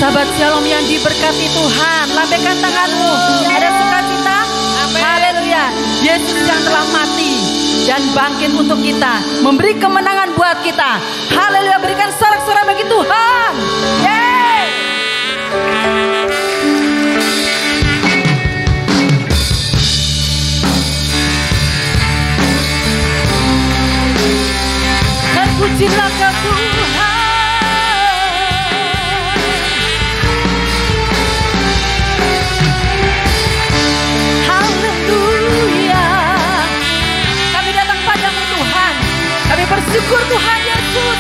Sahabat Shalom yang diberkati Tuhan, lambaikan tanganmu. Ada sukacita? Haleluya. Yesus yang telah mati dan bangkit untuk kita, memberi kemenangan buat kita. Haleluya, berikan sorak-sorai bagi Tuhan. Yeay. Terpujilah ke Tuhan. Bersyukur Tuhan Yesus,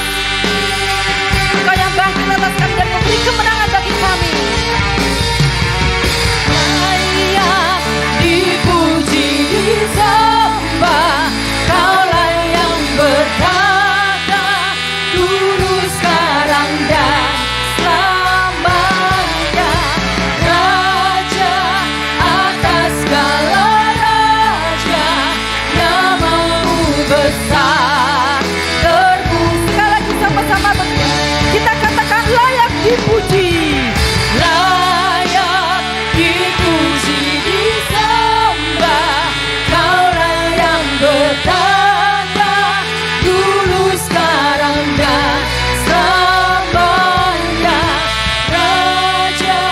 Engkau yang bangkit atas kami dan memberi kemenangan bagi kami. Layak dipuji, disembah, Kaulah yang berkata dulu, sekarang dan selamanya. Raja atas segala raja, namamu besar. Kita katakan layak dipuji, layak dipuji, disembah, Kaulah yang bertata dulu, sekarang dan selamanya. Raja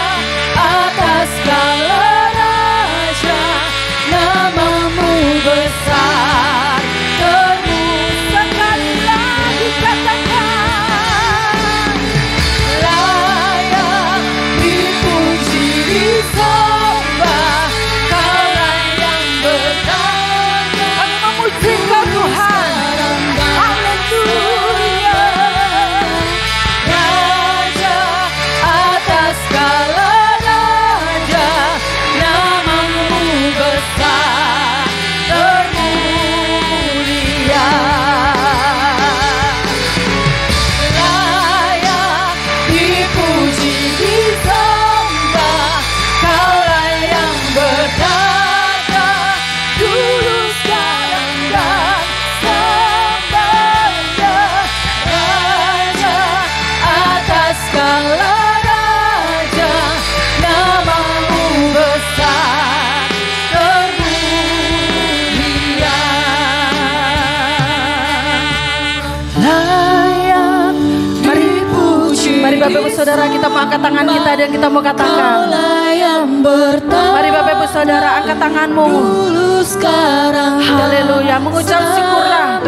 atas segala raja, namamu besar. Terus sekali lagi katakan, Bapak Ibu Saudara, kita mau angkat tangan kita dan kita mau katakan, mari Bapak Ibu Saudara angkat tanganmu. Haleluya, mengucap syukurlah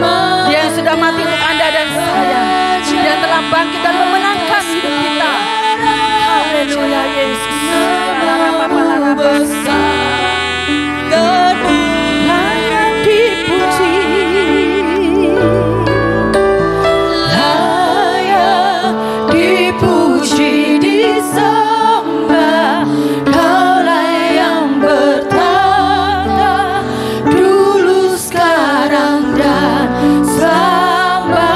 Dia yang sudah mati untuk Anda dan saya, Dia telah bangkit dan memenangkan hidup kita. Haleluya Yesus. Layak dipuji, dipuji, disembah, Kaulah yang bertata dulu, sekarang dan selamanya.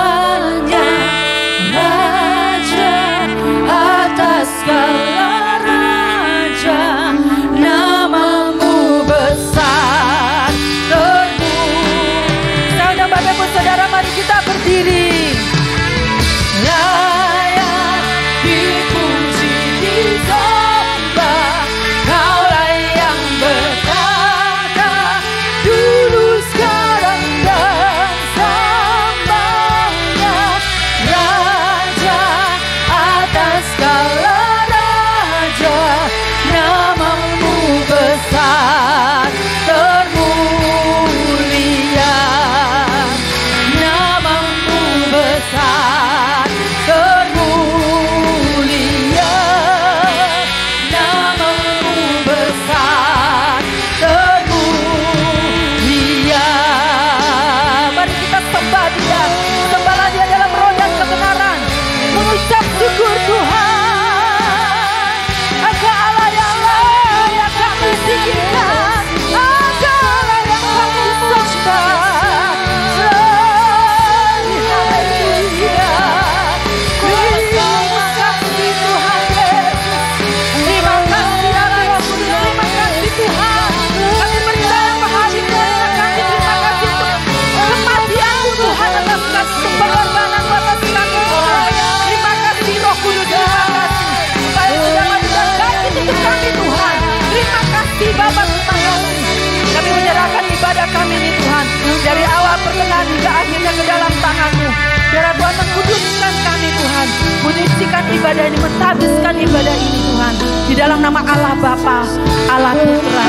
ibadah ini, mentahbiskan ibadah ini Tuhan. Di dalam nama Allah Bapa, Allah Putra,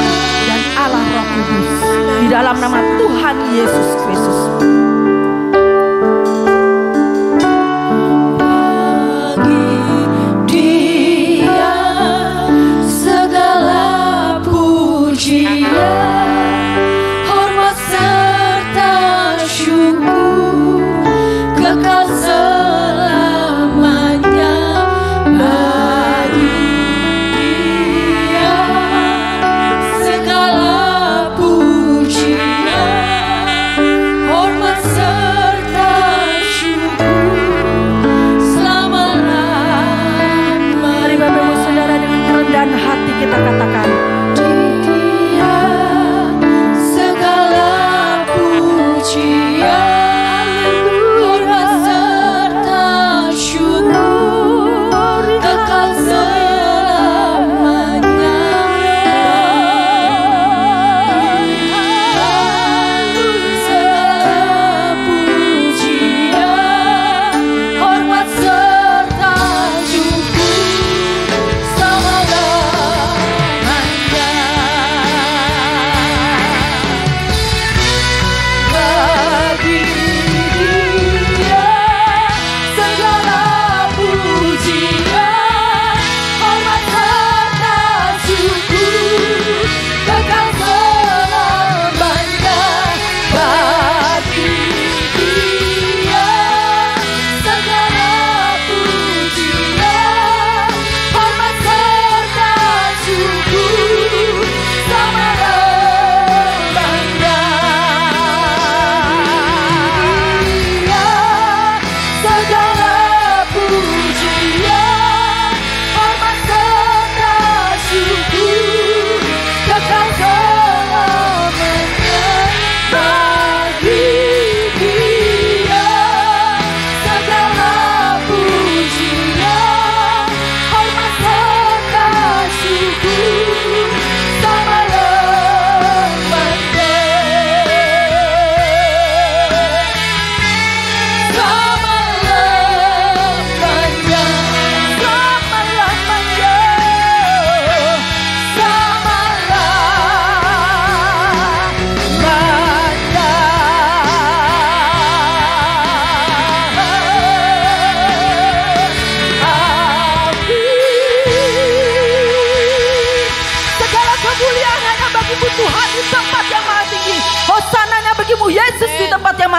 dan Allah Roh Kudus. Di dalam nama Tuhan Yesus Kristus. Hormat serta syukur kekal selamanya bagi Dia. Segala pujian, hormat serta syukur selama-lamanya. Mari Bapak Ibu Saudara, dengan kerendahan hati kita katakan,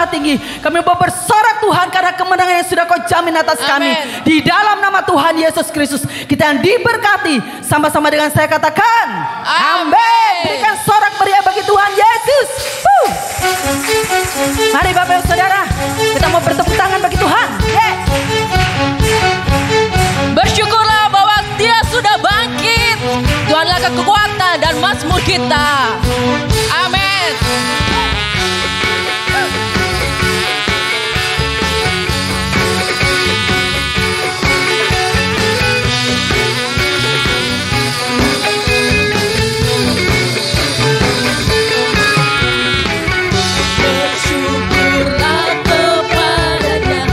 tinggi. Kami mau bersorak Tuhan karena kemenangan yang sudah Kau jamin atas kami. Di dalam nama Tuhan Yesus Kristus kita yang diberkati. Sama-sama dengan saya katakan amin. Berikan sorak meriah bagi Tuhan Yesus. Mari Bapak Ibu Saudara, kita mau bertepuk tangan bagi Tuhan. Bersyukurlah bahwa Dia sudah bangkit. Tuhanlah kekuatan dan mazmur kita. Amin. Bersyukurlah kepada-Nya.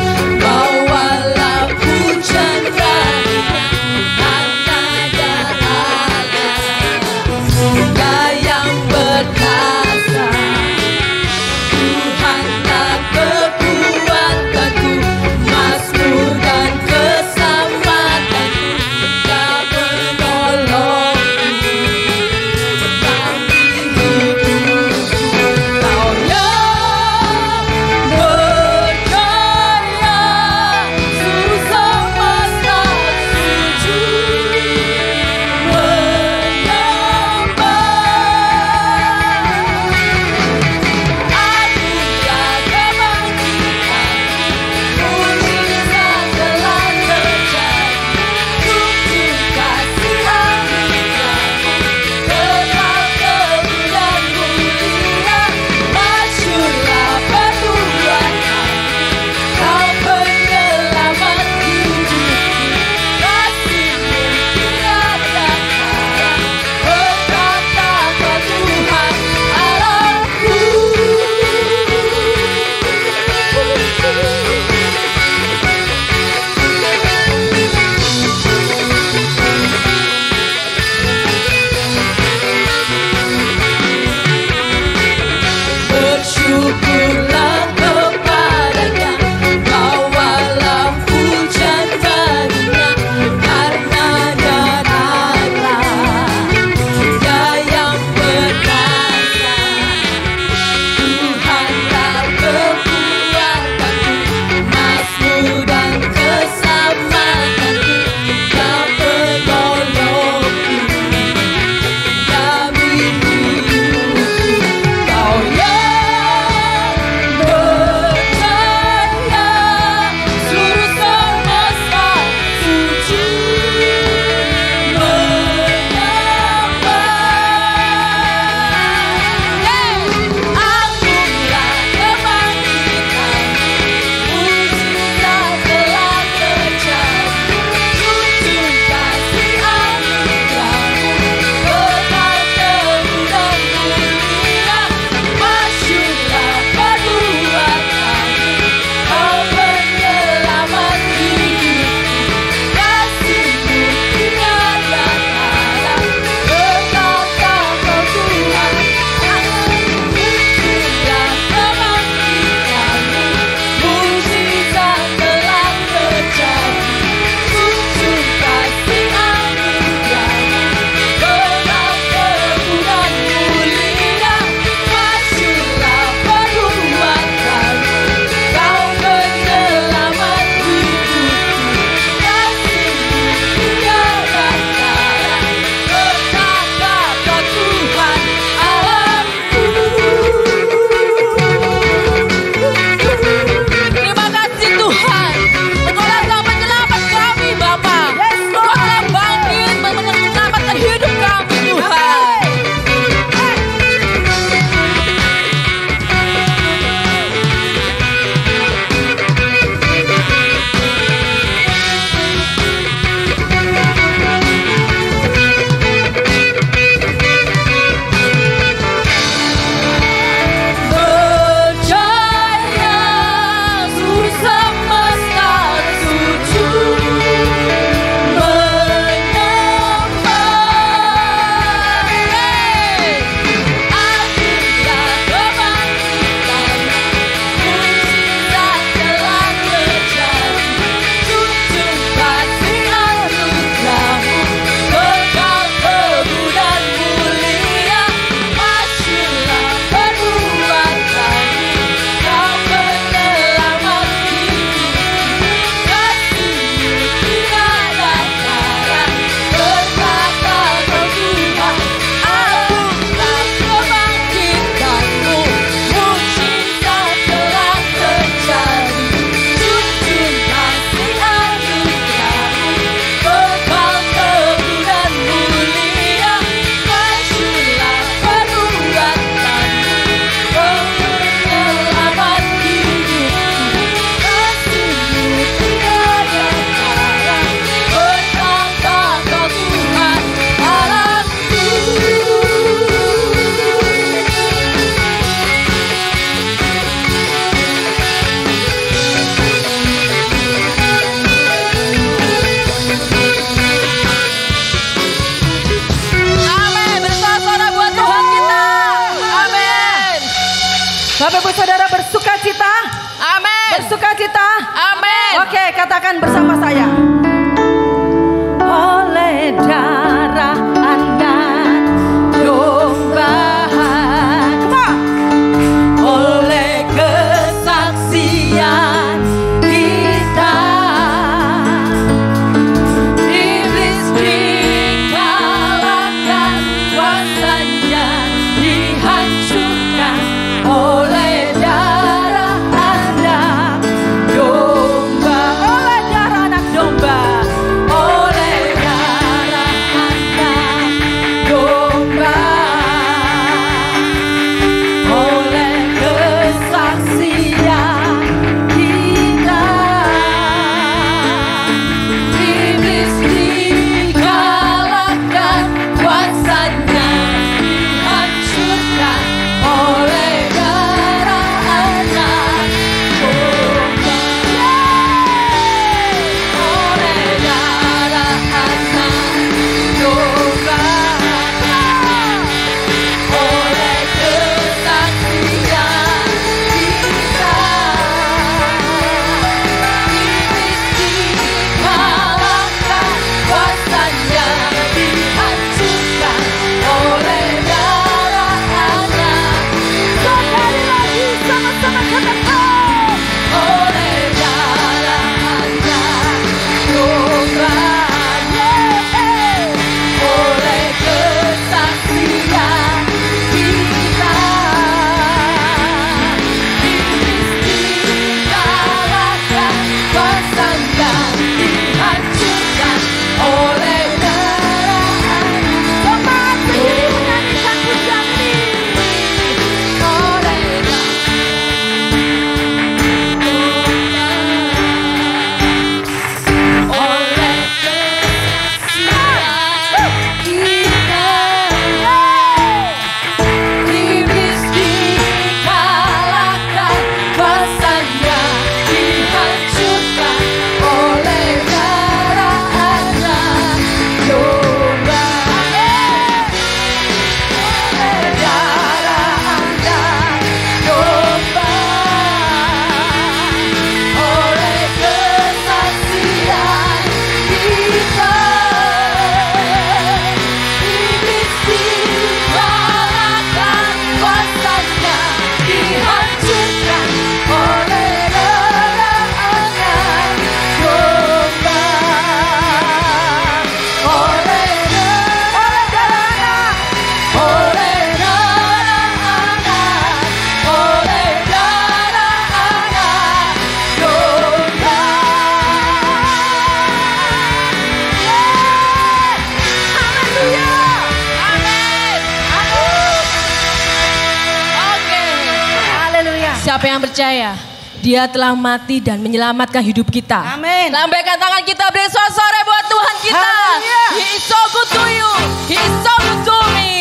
Siapa yang percaya? Dia telah mati dan menyelamatkan hidup kita. Amin. Lambaikan tangan kita, beri sore buat Tuhan kita. Haleluya. He is so good to you. He is so good to me.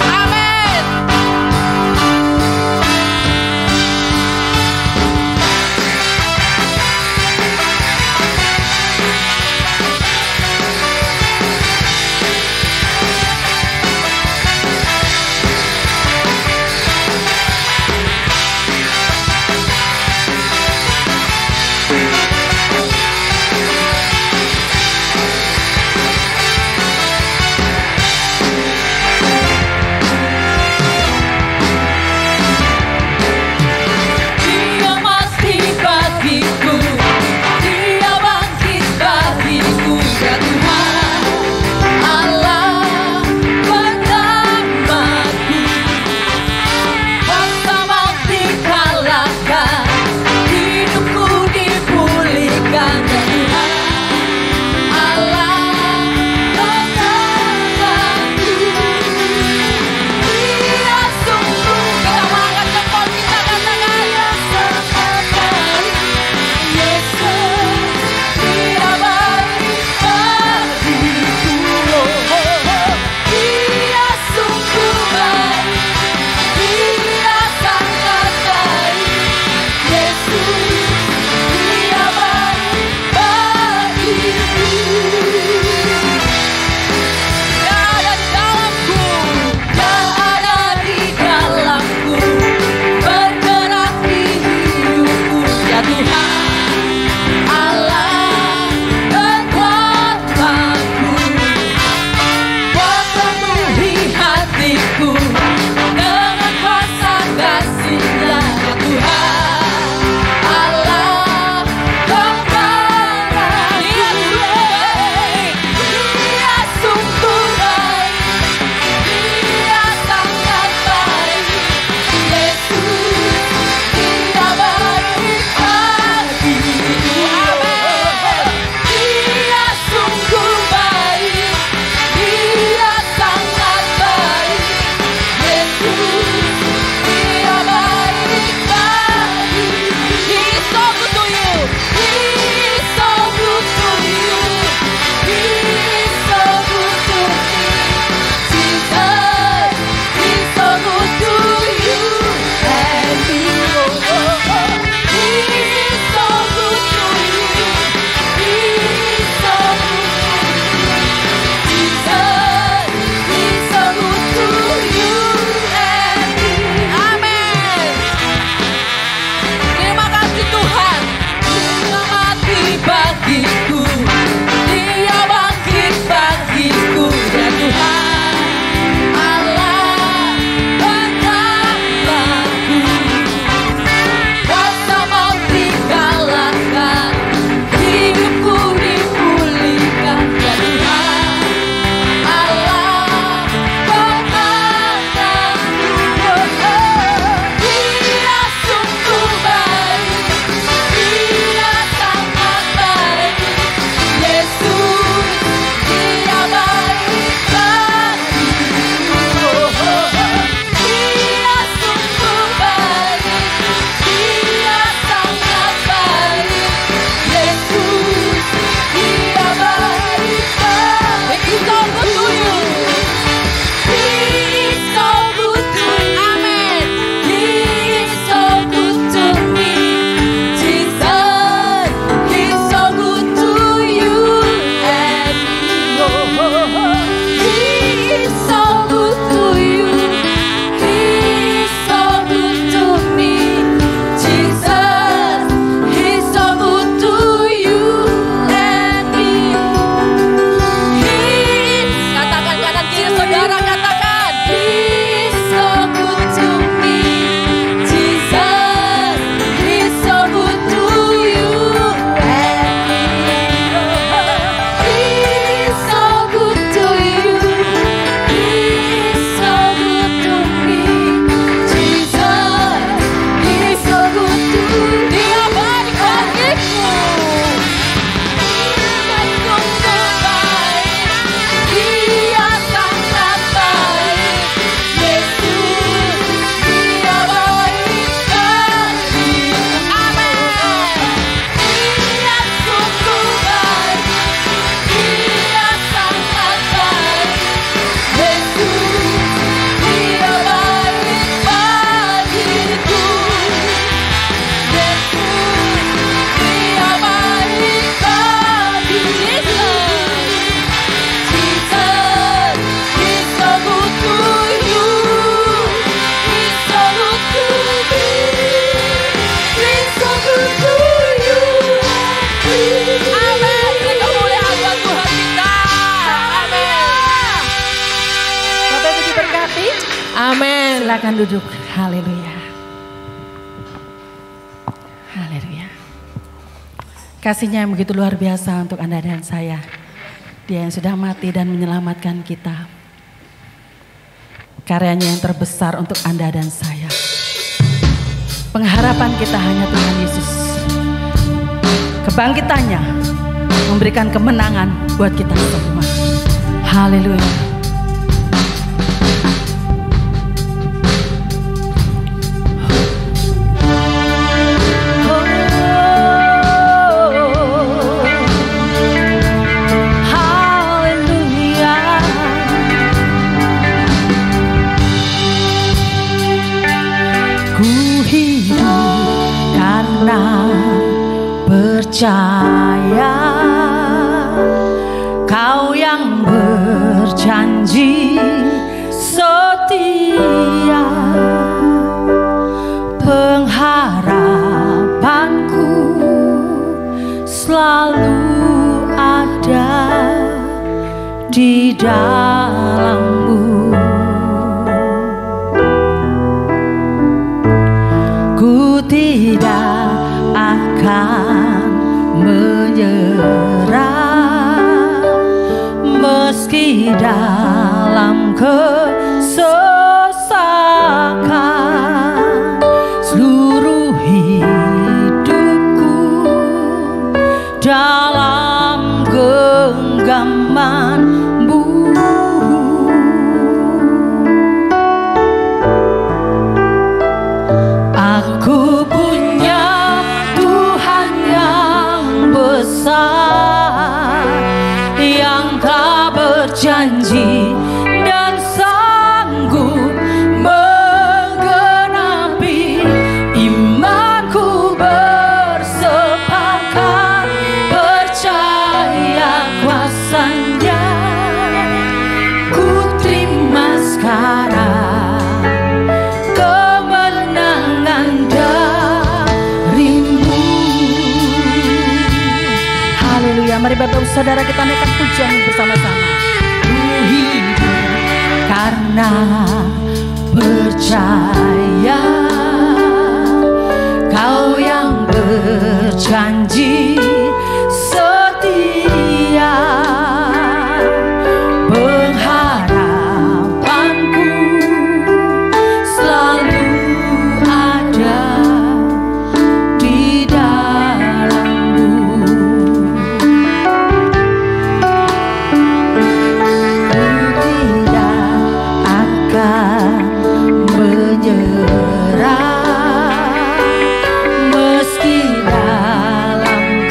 Amin. Silakan duduk. Haleluya. Haleluya. Kasihnya yang begitu luar biasa untuk Anda dan saya. Dia yang sudah mati dan menyelamatkan kita. Karyanya yang terbesar untuk Anda dan saya. Pengharapan kita hanya Tuhan Yesus. Kebangkitannya memberikan kemenangan buat kita semua. Haleluya. Percaya Kau yang berjanji setia, pengharapanku selalu ada di dalam-Mu. Ku tidak akan menyerah meski dalam kesesakan. Seluruh hidupku dalam genggaman-Mu. Aku punya Tuhan yang besar, yang telah berjanji dan sanggup menggenapi. Imanku bersepakat percaya kuasa-Nya. Ku terima sekarang kemenangan darimu. Haleluya. Mari Bapak Ibu Saudara kita naikkan pujian bersama-sama. Ku hidup karena percaya Kau yang berjanji setia, pengharapanku selalu ada di dalam-Mu. Ku tidak akan menyerah meski dalam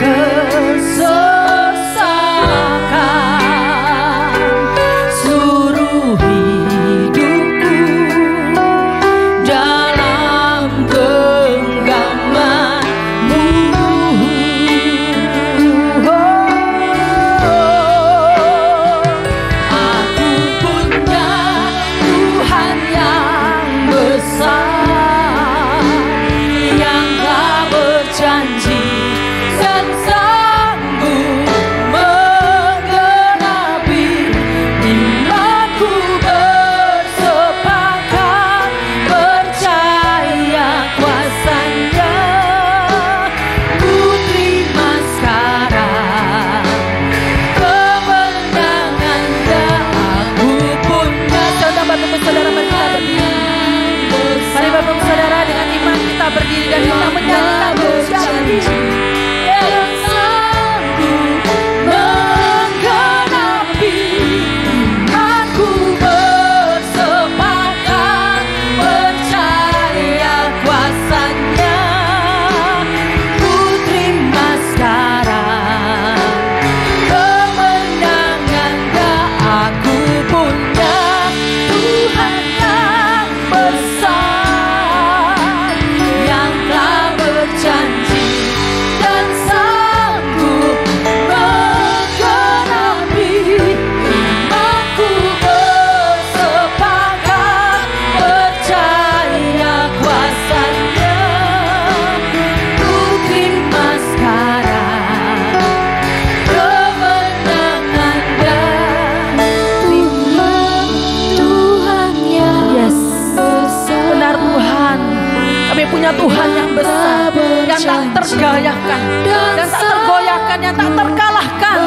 tergoyahkan, yang tak tergoyahkan, yang tak terkalahkan.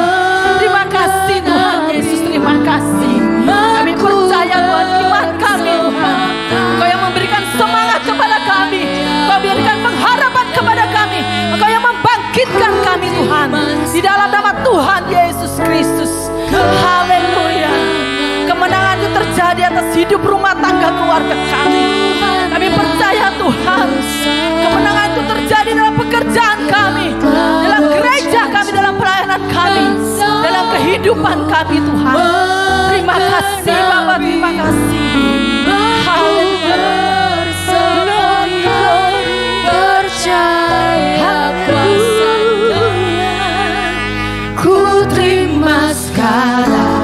Terima kasih Tuhan Yesus, terima kasih. Kami percaya Tuhan, iman kami Tuhan. Engkau yang memberikan semangat kepada kami, Engkau berikan pengharapan kepada kami, Engkau yang membangkitkan kami Tuhan. Di dalam nama Tuhan Yesus Kristus. Haleluya. Kemenangan itu terjadi atas hidup rumah tangga keluarga kami. Kami percaya Tuhan, kemenangan itu terjadi dalam pekerjaan kami, dalam gereja kami, dalam pelayanan kami, dalam kehidupan kami Tuhan. Terima kasih Bapa, terima kasih. Haleluya. Percaya kuasanya, ku terima sekarang.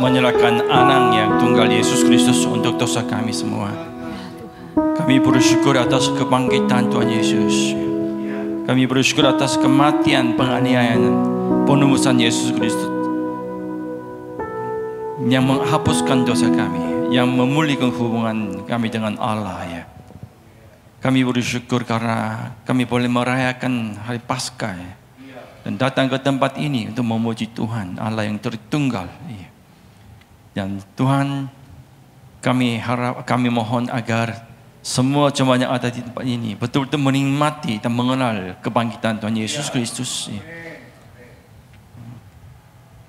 menyerahkan anak yang tunggal Yesus Kristus untuk dosa kami semua. Kami bersyukur atas kebangkitan Tuhan Yesus. Kami bersyukur atas kematian, penganiayaan, penebusan Yesus Kristus yang menghapuskan dosa kami, yang memulihkan hubungan kami dengan Allah ya. Kami bersyukur karena kami boleh merayakan hari Paskah ya, dan datang ke tempat ini untuk memuji Tuhan Allah yang Tritunggal ya. Dan Tuhan, kami mohon agar semua jemaat yang ada di tempat ini betul-betul menikmati dan mengenal kebangkitan Tuhan Yesus Kristus ya.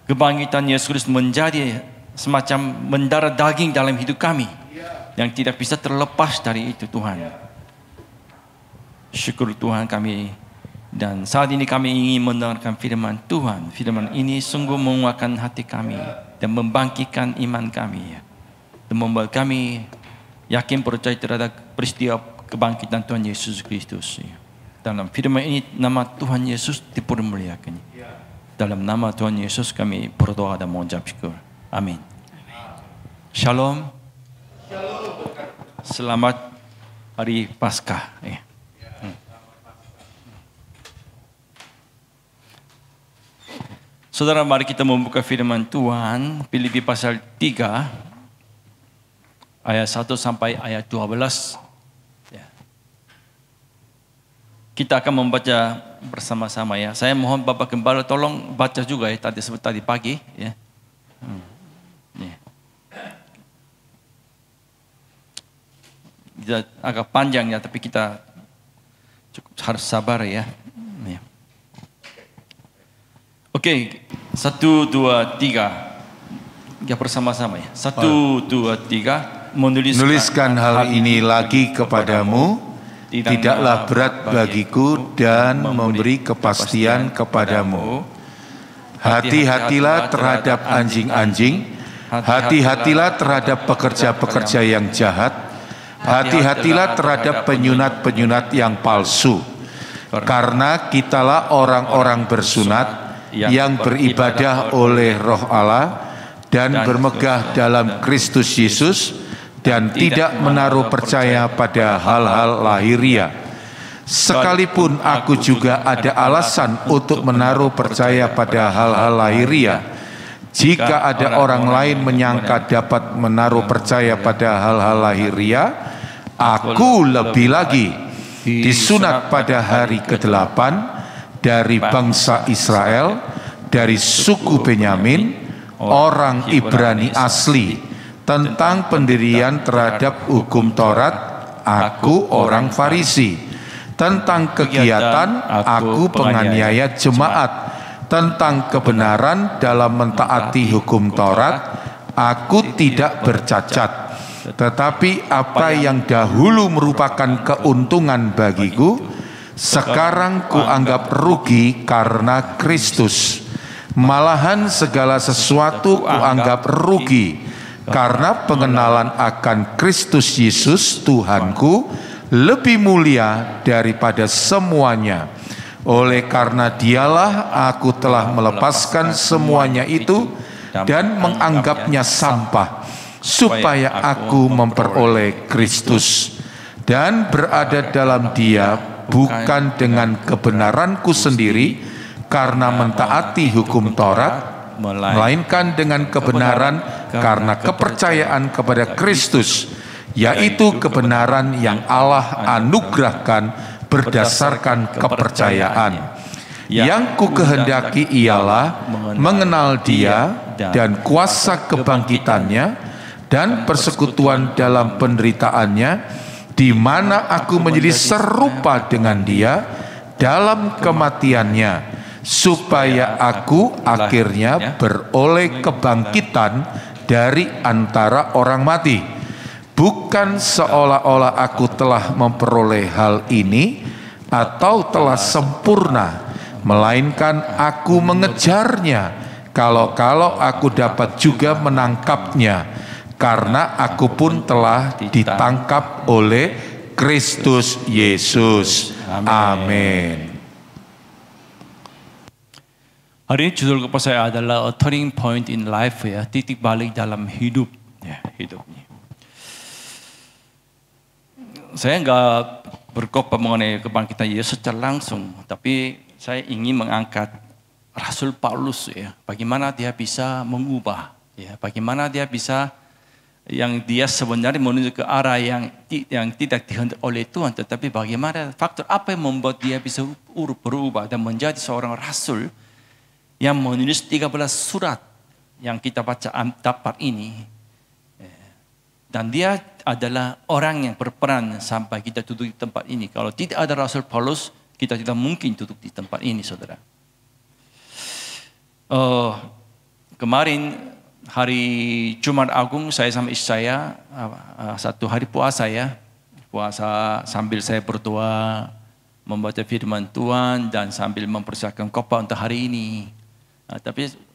Kebangkitan Yesus Kristus menjadi semacam mendarah daging dalam hidup kami yang tidak bisa terlepas dari itu Tuhan. Syukur Tuhan kami, dan saat ini kami ingin mendengarkan firman Tuhan. Firman ini sungguh menguatkan hati kami dan membangkitkan iman kami dan membuat kami yakin percaya terhadap peristiwa kebangkitan Tuhan Yesus Kristus. Dalam firman ini nama Tuhan Yesus dipermuliakan. Dalam nama Tuhan Yesus kami berdoa dan mengucap syukur. Amin. Shalom. Selamat hari Paskah. Saudara, mari kita membuka firman Tuhan, Filipi pasal 3, ayat 1 sampai ayat 12. Kita akan membaca bersama-sama ya. Saya mohon Bapak Gembala tolong baca juga ya, tadi pagi ya. Agak panjang ya, tapi kita cukup harus sabar ya. Oke, 1, 2, 3. Ya bersama-sama ya. 1, 2, 3. Menuliskan hal ini lagi kepadamu tidaklah berat bagiku dan memberi kepastian kepadamu. Hati-hatilah terhadap anjing-anjing, hati-hatilah terhadap pekerja-pekerja yang jahat, hati-hatilah terhadap penyunat-penyunat yang palsu. Karena kitalah orang-orang bersunat yang beribadah oleh Roh Allah dan bermegah dalam Kristus Yesus dan tidak menaruh percaya pada hal-hal lahiriah. Sekalipun aku juga ada alasan untuk menaruh percaya pada hal-hal lahiriah, jika ada orang lain menyangka dapat menaruh percaya pada hal-hal lahiriah, aku lebih lagi disunat pada hari ke-8 dari bangsa Israel, dari suku Benyamin, orang Ibrani asli. Tentang pendirian terhadap hukum Taurat, aku orang Farisi. Tentang kegiatan, aku penganiaya jemaat. Tentang kebenaran dalam mentaati hukum Taurat, aku tidak bercacat. Tetapi apa yang dahulu merupakan keuntungan bagiku, sekarang kuanggap rugi karena Kristus. Malahan segala sesuatu kuanggap rugi karena pengenalan akan Kristus Yesus Tuhanku lebih mulia daripada semuanya. Oleh karena dialah aku telah melepaskan semuanya itu dan menganggapnya sampah, supaya aku memperoleh Kristus dan berada dalam Dia, bukan dengan kebenaranku sendiri karena mentaati hukum Taurat, melainkan dengan kebenaran karena kepercayaan kepada Kristus, yaitu kebenaran yang Allah anugerahkan berdasarkan kepercayaan. Yang ku kehendaki ialah mengenal Dia dan kuasa kebangkitannya dan persekutuan dalam penderitaannya, di mana aku menjadi serupa dengan Dia dalam kematiannya, supaya aku akhirnya beroleh kebangkitan dari antara orang mati. Bukan seolah-olah aku telah memperoleh hal ini atau telah sempurna, melainkan aku mengejarnya, kalau-kalau aku dapat juga menangkapnya, karena aku pun telah ditangkap oleh Kristus Yesus. Amin. Hari ini judul kepada saya adalah A Turning Point in Life, ya, titik balik dalam hidup, ya, hidup. Saya nggak berkhotbah mengenai kebangkitan Yesus secara langsung, tapi saya ingin mengangkat Rasul Paulus, ya, bagaimana dia bisa mengubah, ya, bagaimana dia bisa, yang dia sebenarnya menuju ke arah yang tidak dihendaki oleh Tuhan, tetapi bagaimana faktor apa yang membuat dia bisa berubah dan menjadi seorang rasul yang menulis 13 surat yang kita baca dapat ini. Dan dia adalah orang yang berperan sampai kita duduk di tempat ini. Kalau tidak ada Rasul Paulus, kita tidak mungkin duduk di tempat ini, saudara. Kemarin hari Jumat Agung, saya sama istri saya satu hari puasa, ya. Puasa sambil saya berdoa, membaca firman Tuhan, dan sambil mempersiapkan khotbah untuk hari ini. Tapi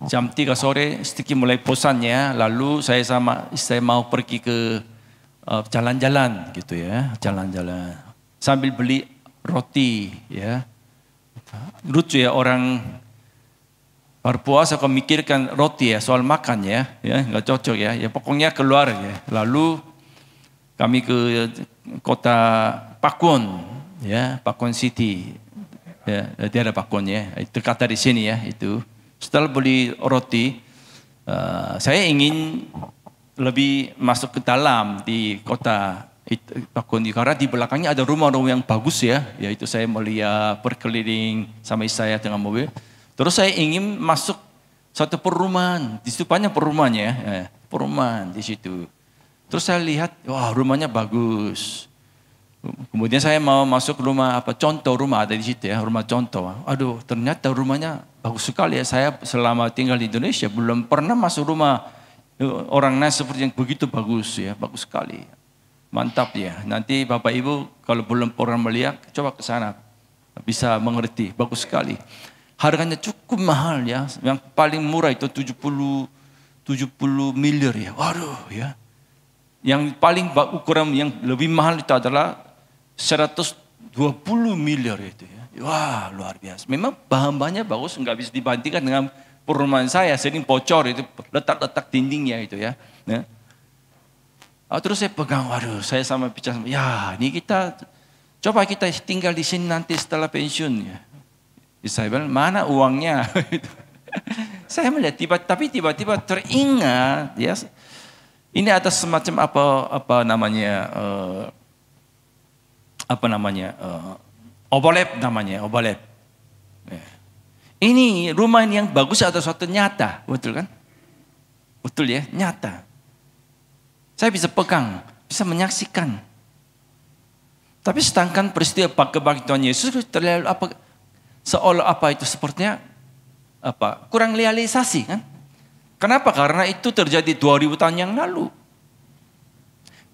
jam 3 sore sedikit mulai bosannya, lalu saya sama istri mau pergi ke jalan-jalan gitu, ya, jalan-jalan sambil beli roti, ya. Lucu, ya, orang berpuasa kau mikirkan roti, ya, soal makan, ya, nggak cocok, ya. Ya pokoknya keluar, ya. Lalu kami ke kota Pakuan, ya, Pakuan City. Ya, dia ada Pakuannya, dekat dari sini, ya, itu. Setelah beli roti, saya ingin lebih masuk ke dalam di kota Pakuan, karena di belakangnya ada rumah-rumah yang bagus, ya. Yaitu saya melihat berkeliling sama istri saya dengan mobil. Terus saya ingin masuk satu perumahan, di situ banyak perumahannya, ya. Perumahan di situ. Terus saya lihat, wah, rumahnya bagus. Kemudian saya mau masuk rumah, contoh rumah ada di situ, ya, rumah contoh. Aduh, ternyata rumahnya bagus sekali, ya. Saya selama tinggal di Indonesia belum pernah masuk rumah orang Nas seperti yang begitu bagus, ya, bagus sekali. Mantap ya. Nanti Bapak Ibu kalau belum pernah melihat, coba ke sana. Bisa mengerti, bagus sekali. Harganya cukup mahal ya. Yang paling murah itu 70 miliar ya. Waduh ya. Yang paling ukuran yang lebih mahal itu adalah 120 miliar itu ya. Wah, luar biasa. Memang bahan-bahannya bagus, nggak bisa dibandingkan dengan perumahan saya. Sering bocor itu, letak-letak dindingnya itu ya. Terus saya pegang, waduh, saya sama bicara, ya ini coba kita tinggal di sini nanti setelah pensiun ya. Saya bilang, mana uangnya? Saya melihat tiba-tiba teringat ya. Ini ada semacam obolep namanya, obolep. Ini rumah yang bagus atau suatu nyata, betul kan? Betul ya, nyata. Saya bisa pegang, bisa menyaksikan. Tapi sedangkan peristiwa kebangkitan Yesus terlalu seolah itu sepertinya kurang realisasi kan? Kenapa? Karena itu terjadi 2000 tahun yang lalu.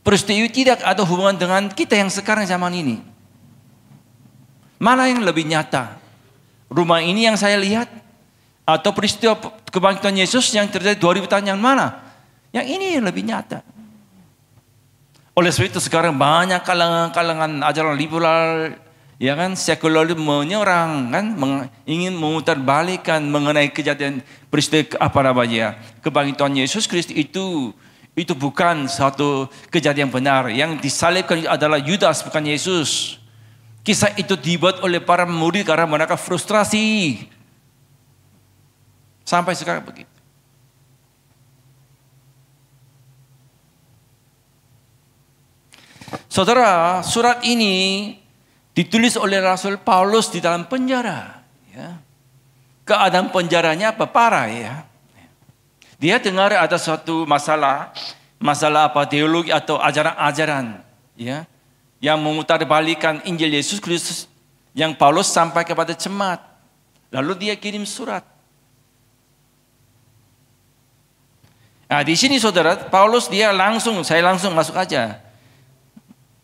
Peristiwa tidak ada hubungan dengan kita yang sekarang zaman ini. Mana yang lebih nyata? Rumah ini yang saya lihat atau peristiwa kebangkitan Yesus yang terjadi 2000 tahun yang mana? Yang ini yang lebih nyata. Oleh sebab itu sekarang banyak kalangan ajaran liberal, ya kan, sekuler menyerang kan, ingin memutarbalikkan mengenai kejadian peristiwa kebangkitan Yesus Kristus itu bukan satu kejadian benar. Yang disalibkan adalah Yudas, bukan Yesus. Kisah itu dibuat oleh para murid karena mereka frustrasi. Sampai sekarang begitu. Saudara, surat ini ditulis oleh Rasul Paulus di dalam penjara. Ya. Keadaan penjaranya parah ya. Dia dengar ada suatu masalah teologi atau ajaran-ajaran ya, yang memutarbalikkan Injil Yesus Kristus yang Paulus sampai kepada jemaat. Lalu dia kirim surat. Nah, di sini saudara, Paulus saya langsung masuk aja.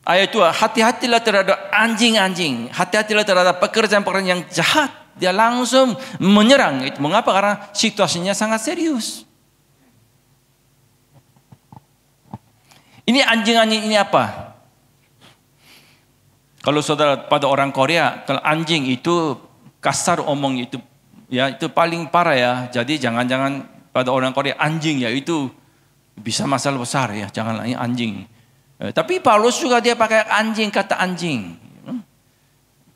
Ayat 2, hati-hatilah terhadap anjing-anjing. Hati-hatilah terhadap pekerjaan-pekerjaan yang jahat. Dia langsung menyerang. Itu mengapa? Karena situasinya sangat serius. Ini anjing-anjing ini apa? Kalau saudara pada orang Korea, kalau anjing itu kasar omong itu, ya itu paling parah ya. Jadi jangan-jangan pada orang Korea anjing ya itu bisa masalah besar ya. Janganlah ini anjing. Tapi Paulus juga dia pakai anjing, kata anjing.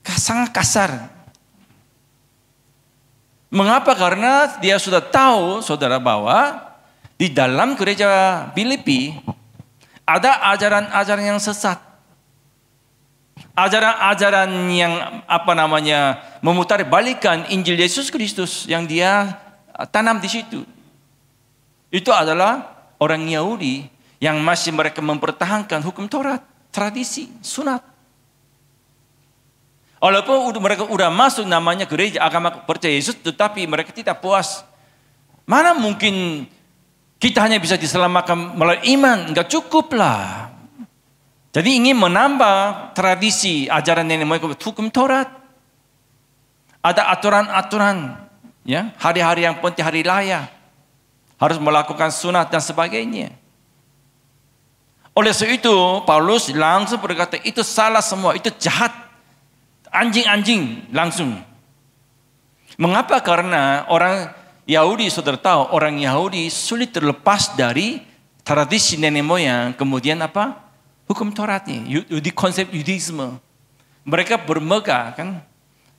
Sangat kasar. Mengapa? Karena dia sudah tahu, saudara, bahwa di dalam gereja Filipi ada ajaran-ajaran yang sesat. Ajaran-ajaran yang memutarbalikkan Injil Yesus Kristus yang dia tanam di situ. Itu adalah orang Yahudi yang masih mereka mempertahankan hukum Taurat, tradisi, sunat. Walaupun mereka sudah masuk namanya gereja agama percaya Yesus, tetapi mereka tidak puas. Mana mungkin kita hanya bisa diselamatkan melalui iman? Enggak cukup lah. Jadi ingin menambah tradisi, ajaran nenek moyang hukum Taurat. Ada aturan-aturan, ya, hari-hari yang penting, hari raya. Harus melakukan sunat dan sebagainya. Oleh sebab itu, Paulus langsung berkata, itu salah semua, itu jahat. Anjing-anjing langsung. Mengapa? Karena orang Yahudi, saudara tahu, orang Yahudi sulit terlepas dari tradisi nenek moyang, kemudian hukum Tauratnya, konsep Yudisme. Mereka bermegah kan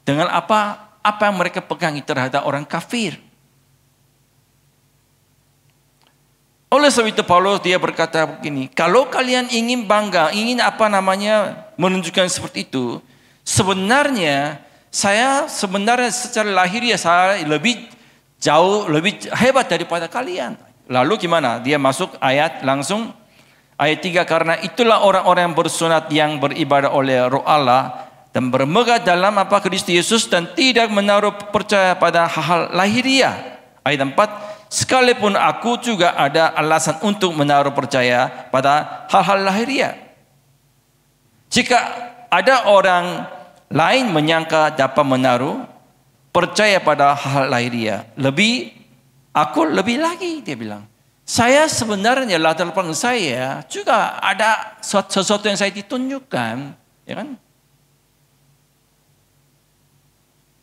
dengan apa yang mereka pegang terhadap orang kafir. Oleh sebab itu Paulus dia berkata begini, kalau kalian ingin bangga, ingin menunjukkan seperti itu, sebenarnya secara lahiriah saya lebih hebat daripada kalian. Lalu gimana? Dia masuk ayat 3, karena itulah orang-orang yang bersunat yang beribadah oleh Roh Allah dan bermegah dalam Kristus Yesus dan tidak menaruh percaya pada hal-hal lahiriah. Ayat 4, sekalipun aku juga ada alasan untuk menaruh percaya pada hal-hal lahiriah. Jika ada orang lain menyangka dapat menaruh percaya pada hal lahiriah, aku lebih lagi, dia bilang. Saya sebenarnya latar belakang saya juga ada sesuatu yang saya ditunjukkan, ya kan?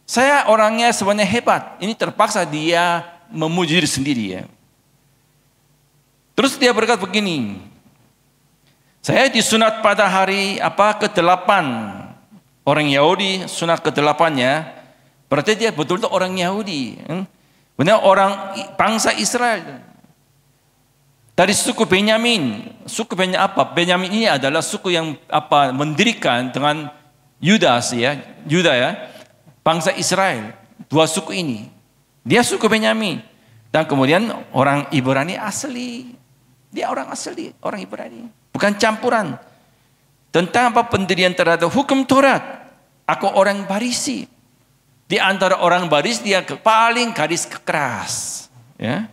Saya orangnya sebenarnya hebat. Ini terpaksa dia memuji diri sendiri, ya. Terus dia berkata begini, saya disunat pada hari ke-8 orang Yahudi, sunat ke-8-nya, berarti dia betul-betul orang Yahudi, benar orang bangsa Israel. Dari suku Benyamin. Suku Benyamin apa? Benyamin ini adalah suku yang mendirikan dengan Yudas, ya, Yuda, ya, bangsa Israel. Dua suku ini. Dia suku Benyamin. Dan kemudian orang Ibrani asli. Dia orang asli, orang Ibrani. Bukan campuran. Tentang pendirian terhadap hukum Taurat. Aku orang Farisi. Di antara orang Farisi dia paling garis keras. Ya.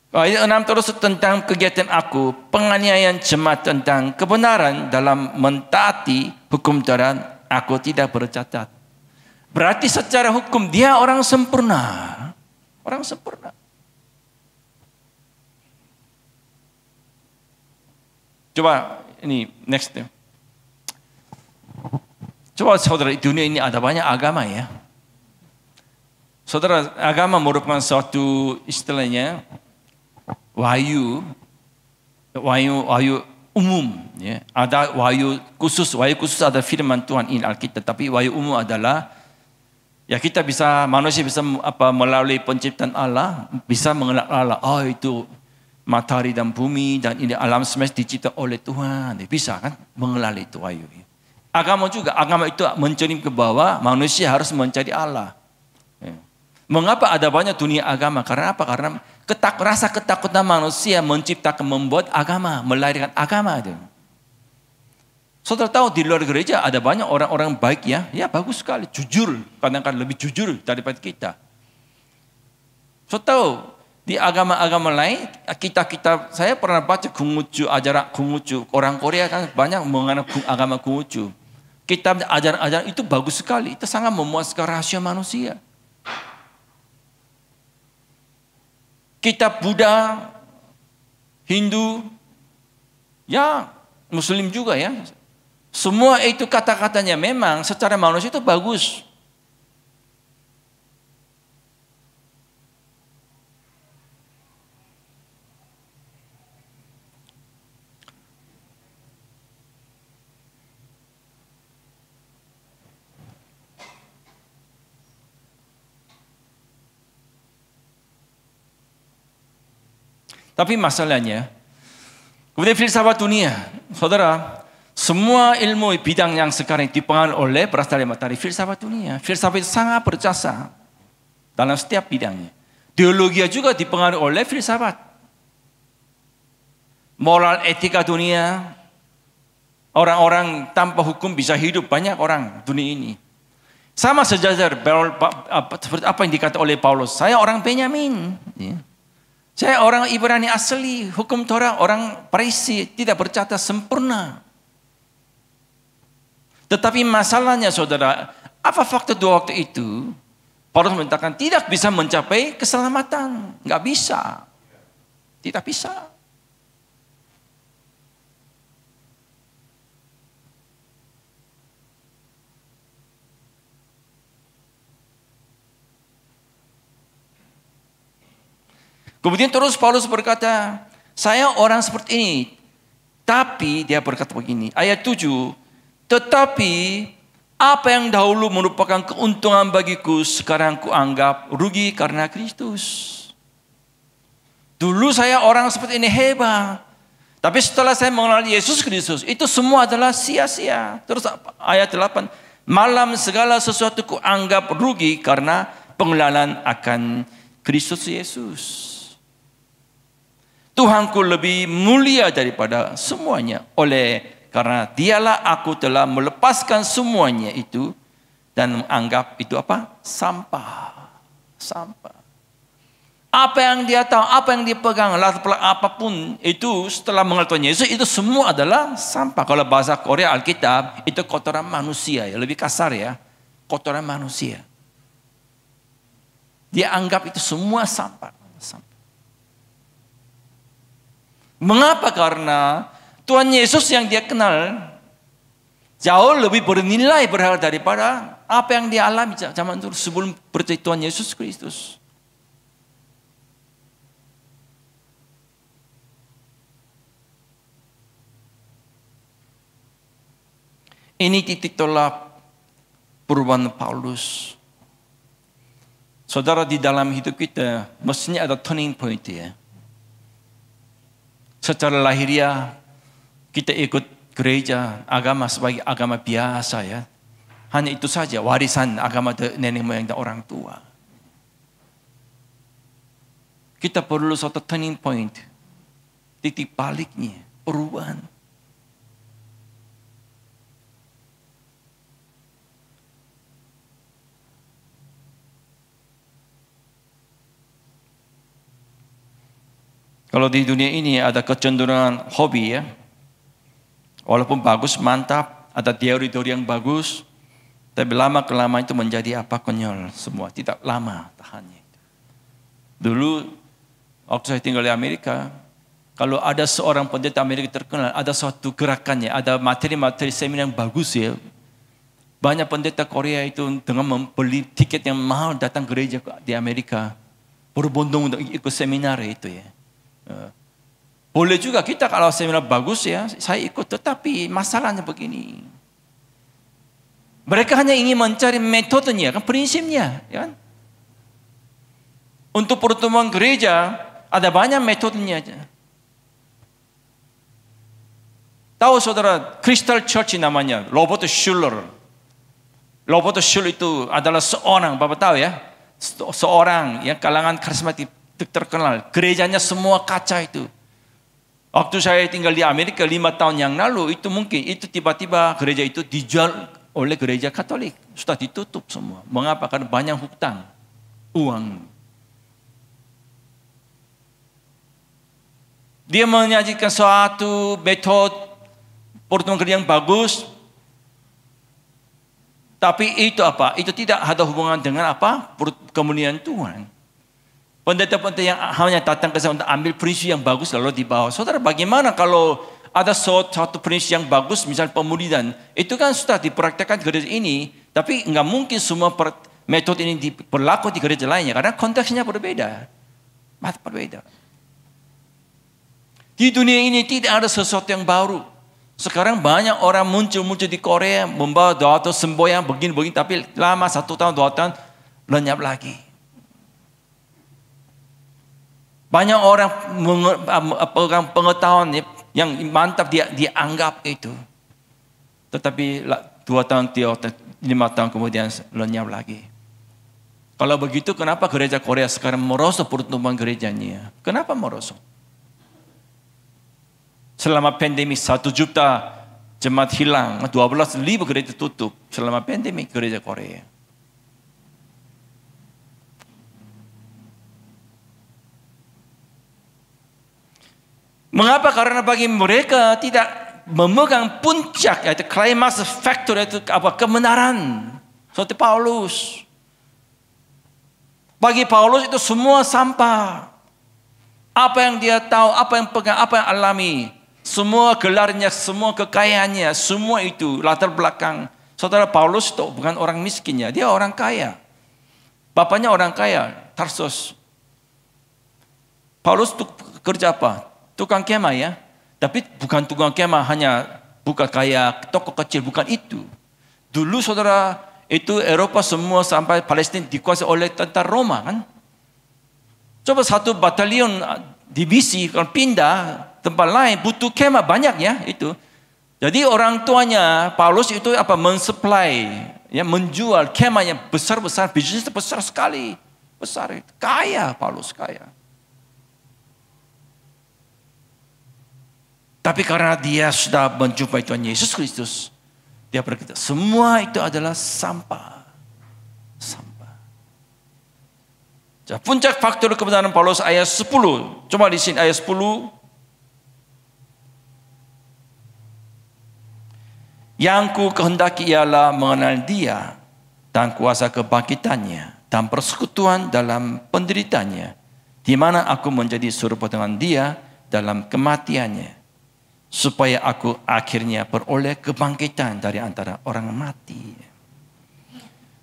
Ayat 6 terus tentang kegiatan aku, penganiayaan jemaat tentang kebenaran dalam mentaati hukum Taurat, aku tidak bercatat. Berarti secara hukum dia orang sempurna. Orang sempurna. Coba ini next. Coba saudara, di dunia ini ada banyak agama, ya. Saudara, agama merupakan suatu istilahnya wahyu umum, ya. Ada wahyu khusus ada firman Tuhan ini Alkitab, tapi wahyu umum adalah ya kita manusia bisa melalui penciptaan Allah bisa mengenal Allah. Oh, itu matahari dan bumi dan ini alam semesta dicipta oleh Tuhan. Bisa kan mengenal itu wahyu. Agama juga, agama itu mencari ke bawah manusia harus mencari Allah. Mengapa ada banyak dunia agama? Karena apa? Karena rasa ketakutan manusia menciptakan, membuat agama, melahirkan agama. Saudara tahu di luar gereja ada banyak orang-orang baik, ya, ya bagus sekali, jujur, kadang-kadang lebih jujur daripada kita. Saudara tahu di agama-agama lain, saya pernah baca Konghucu, ajaran Konghucu, orang Korea kan banyak mengenal agama Konghucu. Kitab ajaran-ajaran itu bagus sekali, itu sangat memuaskan rahasia manusia. Kitab Buddha, Hindu, ya Muslim juga, ya. Semua itu kata-katanya memang secara manusia itu bagus. Tapi masalahnya, kemudian filsafat dunia, saudara, semua ilmu bidang yang sekarang dipengaruhi oleh berasal dari materi filsafat dunia. Filsafat itu sangat berjasa dalam setiap bidangnya. Teologi juga dipengaruhi oleh filsafat. Moral etika dunia, orang-orang tanpa hukum bisa hidup, banyak orang dunia ini. Sama sejajar seperti apa yang dikatakan oleh Paulus, saya orang Benyamin. Saya orang Ibrani asli, hukum Torah, orang Farisi, tidak bercatat sempurna. Tetapi masalahnya saudara, apa fakta dua waktu itu? Paulus mengatakan tidak bisa mencapai keselamatan. Nggak bisa. Tidak bisa. Kemudian terus Paulus berkata, saya orang seperti ini. Tapi dia berkata begini, ayat 7, tetapi apa yang dahulu merupakan keuntungan bagiku, sekarang kuanggap rugi karena Kristus. Dulu saya orang seperti ini hebat. Tapi setelah saya mengenal Yesus Kristus, itu semua adalah sia-sia. Terus ayat 8, malam segala sesuatu kuanggap rugi karena pengenalan akan Kristus Yesus. Tuhanku lebih mulia daripada semuanya. Karena dialah aku telah melepaskan semuanya itu dan menganggap itu apa? Sampah. Sampah. Apa yang dia tahu, apa yang dia pegang, apapun itu setelah mengenal Tuhan Yesus, itu semua adalah sampah. Kalau bahasa Korea Alkitab, itu kotoran manusia ya, lebih kasar ya, kotoran manusia. Dia anggap itu semua sampah. Mengapa? Karena Tuhan Yesus yang dia kenal jauh lebih bernilai berharga daripada apa yang dia alami zaman dulu sebelum percaya Tuhan Yesus Kristus. Ini titik tolak perubahan Paulus. Saudara, di dalam hidup kita mestinya ada turning point ya. Secara lahiriah kita ikut gereja, agama sebagai agama biasa ya. Hanya itu saja, warisan agama nenek moyang dan orang tua. Kita perlu suatu turning point, titik baliknya, perubahan. Kalau di dunia ini ada kecenderungan hobi ya, walaupun bagus, mantap, ada teori-teori yang bagus, tapi lama-kelamaan itu menjadi apa, konyol semua, tidak lama tahannya. Dulu waktu saya tinggal di Amerika, kalau ada seorang pendeta Amerika terkenal, ada suatu gerakannya, ada materi-materi seminar yang bagus ya, banyak pendeta Korea itu dengan membeli tiket yang mahal datang gereja di Amerika, berbondong untuk ikut seminar itu ya. Boleh juga kita kalau seminar bagus ya, saya ikut, tetapi masalahnya begini. Mereka hanya ingin mencari metodenya, kan prinsipnya, ya kan? Untuk pertemuan gereja ada banyak metodenya aja. Tahu saudara, Crystal Church namanya, Robert Schuller. Robert Schuller itu adalah seorang, Bapak tahu ya, seorang yang kalangan karismatik terkenal, gerejanya semua kaca itu. Waktu saya tinggal di Amerika 5 tahun yang lalu, itu mungkin itu tiba-tiba gereja itu dijual oleh gereja Katolik, sudah ditutup semua. Mengapa? Karena banyak hutang, uang. Dia menyajikan suatu metode pertemuan gereja yang bagus, tapi itu apa? Itu tidak ada hubungan dengan apa? Kemuliaan Tuhan. Pendeta-pendeta yang hanya datang ke sana untuk ambil prinsip yang bagus lalu dibawa. Saudara, bagaimana kalau ada suatu prinsip yang bagus, misalnya pemulihan, itu kan sudah dipraktekkan di gereja ini, tapi nggak mungkin semua metode ini berlaku di gereja lainnya, karena konteksnya berbeda. Berbeda. Di dunia ini tidak ada sesuatu yang baru. Sekarang banyak orang muncul di Korea, membawa doa atau semboyan begini-begini, tapi lama 1 tahun, 2 tahun, lenyap lagi. Banyak orang pegang pengetahuan yang mantap dia anggap itu. Tetapi 2 tahun, 5 tahun kemudian lenyap lagi. Kalau begitu kenapa gereja Korea sekarang merosot pertumbuhan gerejanya? Kenapa merosot? Selama pandemi 1 juta jemaat hilang, 12.000 gereja tutup selama pandemi gereja Korea. Mengapa? Karena bagi mereka tidak memegang puncak, yaitu climax factor, yaitu apa, kebenaran. Seperti Paulus. Bagi Paulus itu semua sampah. Apa yang dia tahu, apa yang pegang, apa yang alami, semua gelarnya, semua kekayaannya, semua itu latar belakang. Saudara, Paulus itu bukan orang miskinnya, dia orang kaya. Bapaknya orang kaya, Tarsus. Paulus itu kerja apa? Tukang kemah ya, tapi bukan tukang kemah hanya buka kayak toko kecil, bukan itu. Dulu saudara, itu Eropa semua sampai Palestina dikuasai oleh tentara Roma kan. Coba 1 batalion divisi kalau pindah tempat lain butuh kemah banyak ya itu. Jadi orang tuanya Paulus itu apa, mensupply, ya, menjual kemah yang besar-besar, bisnis besar sekali, besar itu. Kaya Paulus, kaya. Tapi karena dia sudah menjumpai Tuhan Yesus Kristus, dia berkata, semua itu adalah sampah. Sampah. puncak faktor kebenaran Paulus ayat 10. Coba di sini ayat 10. Yang ku kehendaki ialah mengenal Dia dan kuasa kebangkitannya dan persekutuan dalam penderitanya, di mana aku menjadi serupa dengan Dia dalam kematiannya, supaya aku akhirnya beroleh kebangkitan dari antara orang mati.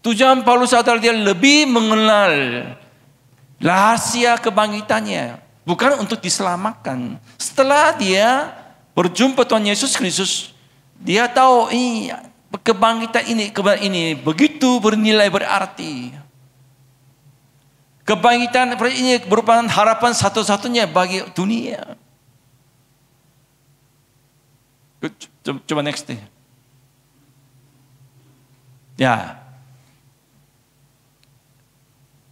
Tujuan Paulus adalah dia lebih mengenal rahasia kebangkitannya, bukan untuk diselamatkan. Setelah dia berjumpa Tuhan Yesus Kristus, dia tahu ini kebangkitan ini begitu bernilai berarti. Kebangkitan ini merupakan harapan satu-satunya bagi dunia. Coba next deh. Ya.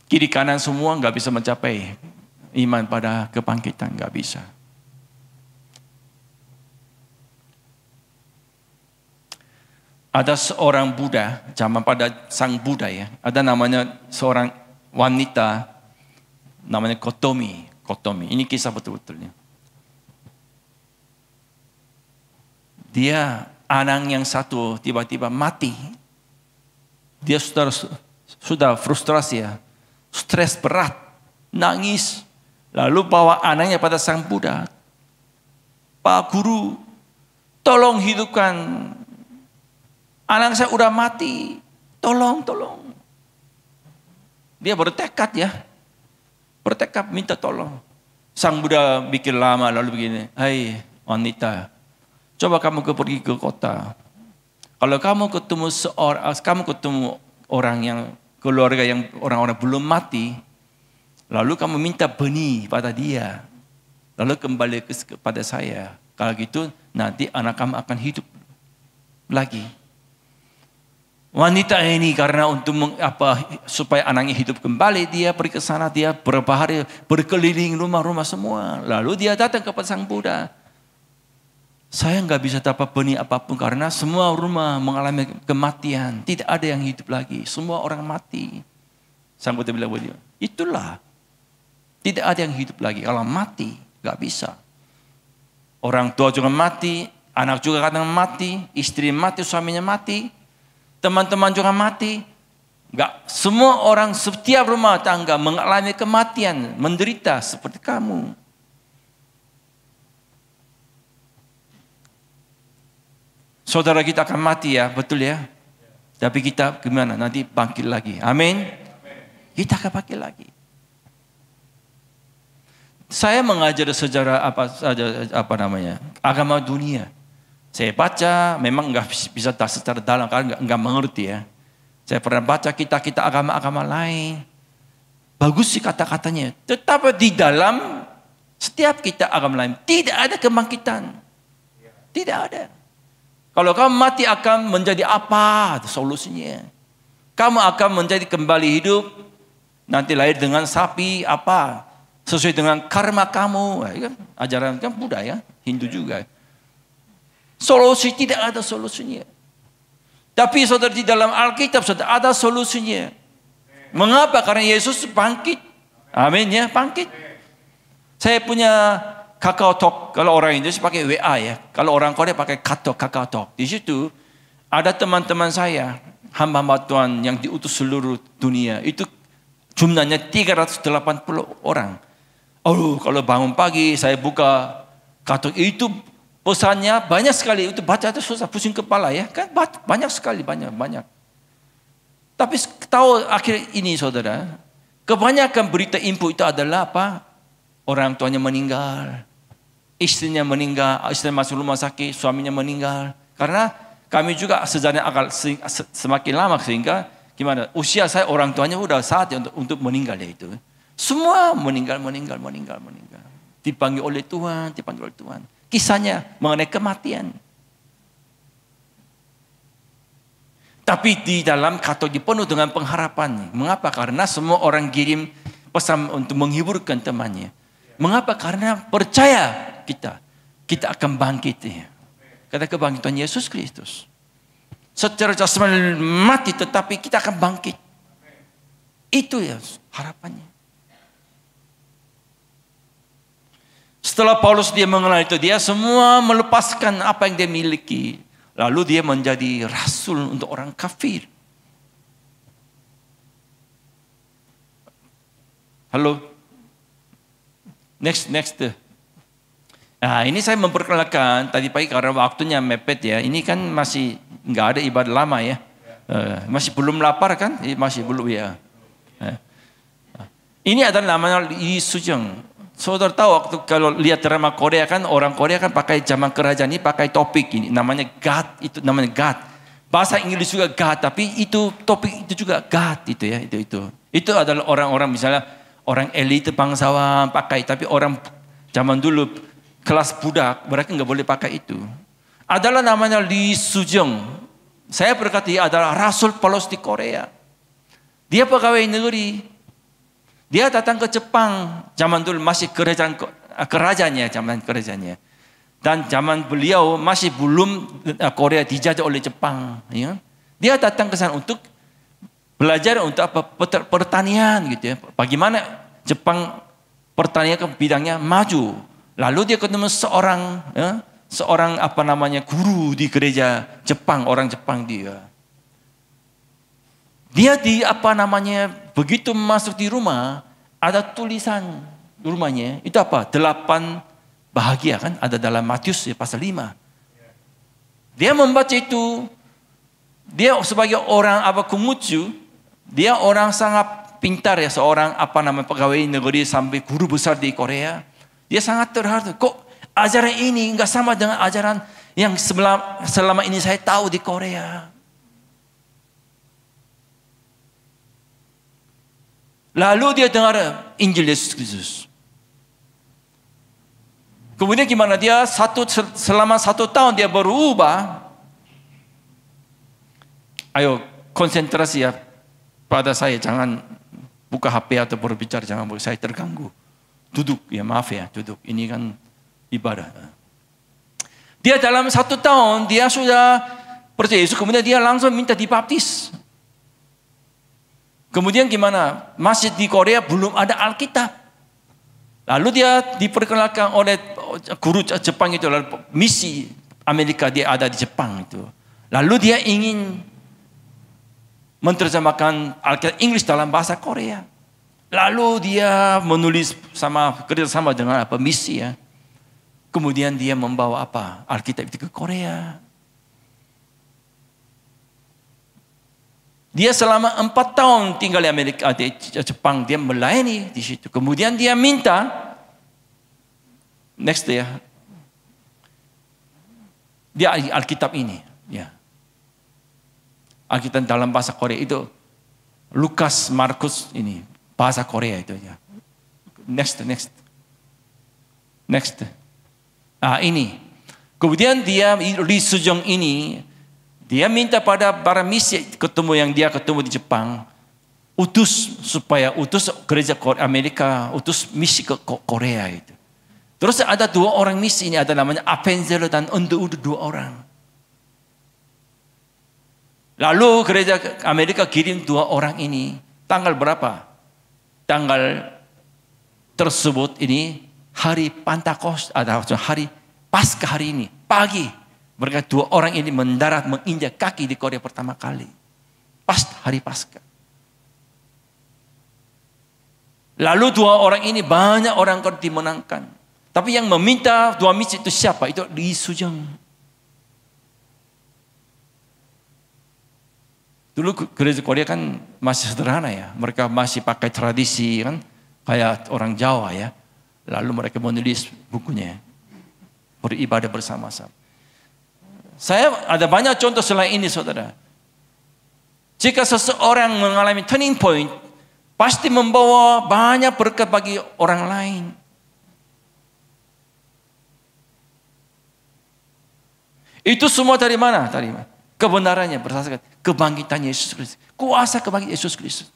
Kiri kanan semua nggak bisa mencapai iman pada kebangkitan, nggak bisa. Ada seorang Buddha, zaman pada sang Buddha ya, ada namanya seorang wanita, namanya Kotomi. Ini kisah betul-betulnya. Dia anak yang satu tiba-tiba mati. Dia sudah frustrasi ya, stres berat, nangis. Lalu bawa anaknya pada sang Buddha. Pak Guru, tolong hidupkan. Anak saya udah mati, tolong. Dia bertekad ya, bertekad minta tolong. Sang Buddha pikir lama lalu begini, hai wanita, coba kamu pergi ke kota. Kalau kamu ketemu orang yang keluarga yang orang-orang belum mati, lalu kamu minta benih pada dia, lalu kembali kepada saya. Kalau gitu nanti anak kamu akan hidup lagi. Wanita ini karena supaya anaknya hidup kembali, dia pergi ke sana, dia beberapa hari berkeliling rumah-rumah semua. Lalu dia datang kepada sang Buddha. Saya nggak bisa dapat benih apapun karena semua rumah mengalami kematian, tidak ada yang hidup lagi, semua orang mati. Sang Buddha bilang begini, itulah tidak ada yang hidup lagi. Kalau mati nggak bisa. Orang tua juga mati, anak juga kadang mati, istri mati, suaminya mati. Teman-teman juga mati. Enggak, semua orang setiap rumah tangga mengalami kematian, menderita seperti kamu. Saudara kita akan mati ya, betul ya? Tapi kita gimana? Nanti bangkit lagi. Amin. Kita akan bangkit lagi. Saya mengajar sejarah agama dunia. Saya baca, memang nggak bisa secara dalam karena nggak mengerti ya. Saya pernah baca kita agama-agama lain, bagus sih kata-katanya. Tetapi di dalam setiap kita agama lain tidak ada kebangkitan, tidak ada. Kalau kamu mati akan menjadi apa? Solusinya, kamu akan menjadi kembali hidup, nanti lahir dengan sapi apa? Sesuai dengan karma kamu, kan? Ajaran kan Buddha ya, Hindu juga. Solusi tidak ada solusinya. Tapi saudara di dalam Alkitab saudara ada solusinya. Mengapa? Karena Yesus bangkit. Amin ya, bangkit. Saya punya Kakao Talk. Kalau orang Indonesia pakai WA ya. Kalau orang Korea pakai Kakao Talk. Di situ ada teman-teman saya, hamba-hamba Tuhan yang diutus seluruh dunia. Itu jumlahnya 380 orang. Oh, kalau bangun pagi saya buka Kakao Talk itu pesannya banyak sekali, itu baca itu susah, pusing kepala ya, kan banyak sekali, banyak. Tapi tahu akhir ini saudara, kebanyakan berita info itu adalah apa? Orang tuanya meninggal, istrinya meninggal, istri masuk rumah sakit, suaminya meninggal. Karena kami juga sejarahnya akan semakin lama sehingga gimana? Usia saya orang tuanya udah saatnya untuk meninggal ya itu. Semua meninggal. Dipanggil oleh Tuhan. Kisahnya mengenai kematian. Tapi di dalam Katolik penuh dengan pengharapan. Mengapa? Karena semua orang kirim pesan untuk menghiburkan temannya. Mengapa? Karena percaya kita akan bangkit. Kata kebangkitan Yesus Kristus. Secara jasmani mati tetapi kita akan bangkit. Itu ya harapannya. Setelah Paulus dia mengenal itu, dia semua melepaskan apa yang dia miliki. Lalu dia menjadi rasul untuk orang kafir. Halo? Next. Nah, ini saya memperkenalkan tadi pagi karena waktunya mepet ya. Ini kan masih nggak ada ibadah lama ya. Masih belum lapar kan? Masih belum ya. Ini adalah namanya Lee Soo-jung. Saudara tahu waktu kalau lihat drama Korea kan orang Korea kan pakai zaman kerajaan ini pakai topik ini namanya God, itu namanya God. Bahasa Inggris juga God, tapi itu topik itu juga God itu ya, itu. Itu adalah orang-orang misalnya orang elit bangsawan pakai, tapi orang zaman dulu kelas budak mereka nggak boleh pakai itu. Adalah namanya Lee Soo-jung. Saya berkata dia adalah Rasul Paulus di Korea. Dia pegawai negeri. Dia datang ke Jepang, zaman dulu masih kerajaannya. Dan zaman beliau masih belum Korea dijajah oleh Jepang. Ya. Dia datang ke sana untuk belajar untuk apa? Pertanian gitu ya. Bagaimana Jepang pertanian ke bidangnya maju. Lalu dia ketemu seorang guru di gereja Jepang, orang Jepang dia. Dia begitu masuk di rumah, ada tulisan di rumahnya, itu apa? 8 bahagia kan, ada dalam Matius ya, pasal 5. Dia membaca itu, dia sebagai orang Konghucu, dia orang sangat pintar ya, seorang pegawai negeri sampai guru besar di Korea. Dia sangat terharu, kok ajaran ini enggak sama dengan ajaran yang selama ini saya tahu di Korea. Lalu dia dengar Injil Yesus Kristus. Kemudian gimana dia selama 1 tahun dia berubah. Ayo konsentrasi ya pada saya, jangan buka HP atau berbicara, jangan saya terganggu. Duduk ya, maaf ya, duduk. Ini kan ibadah. Dia dalam 1 tahun dia sudah percaya Yesus, kemudian dia langsung minta dibaptis. Kemudian gimana? Masih di Korea belum ada Alkitab. Lalu dia diperkenalkan oleh guru Jepang itu, lalu misi Amerika dia ada di Jepang itu. Lalu dia ingin menerjemahkan Alkitab Inggris dalam bahasa Korea. Lalu dia menulis kerjasama dengan misi ya. Kemudian dia membawa Alkitab itu ke Korea. Dia selama 4 tahun tinggal di Amerika, di Jepang, dia melayani di situ. Kemudian dia minta, next ya, dia Alkitab ini, ya. Alkitab dalam bahasa Korea itu, Lukas, Markus ini, bahasa Korea itu ya. Next. Ini. Kemudian dia Lee Soo-jung ini, dia minta pada para misi yang dia ketemu di Jepang, supaya utus gereja Amerika, utus misi ke Korea itu. Terus ada 2 orang misi ini, ada namanya Appenzell dan Underwood, 2 orang. Lalu gereja Amerika kirim 2 orang ini, tanggal berapa? Tanggal tersebut ini hari Pentakosta, ada hari Paskah hari ini, pagi. Mereka 2 orang ini mendarat, menginjak kaki di Korea pertama kali. Pas hari Paskah. Lalu 2 orang ini banyak orang dimenangkan. Tapi yang meminta 2 misi itu siapa? Itu Lee Soo-jung. Dulu gereja Korea kan masih sederhana ya. Mereka masih pakai tradisi kan. Kayak orang Jawa ya. Lalu mereka menulis bukunya. Beribadah bersama-sama. Saya ada banyak contoh selain ini saudara. Jika seseorang mengalami turning point, pasti membawa banyak berkat bagi orang lain. Itu semua dari mana? Kebenarannya berdasarkan kebangkitan Yesus Kristus. Kuasa kebangkitan Yesus Kristus.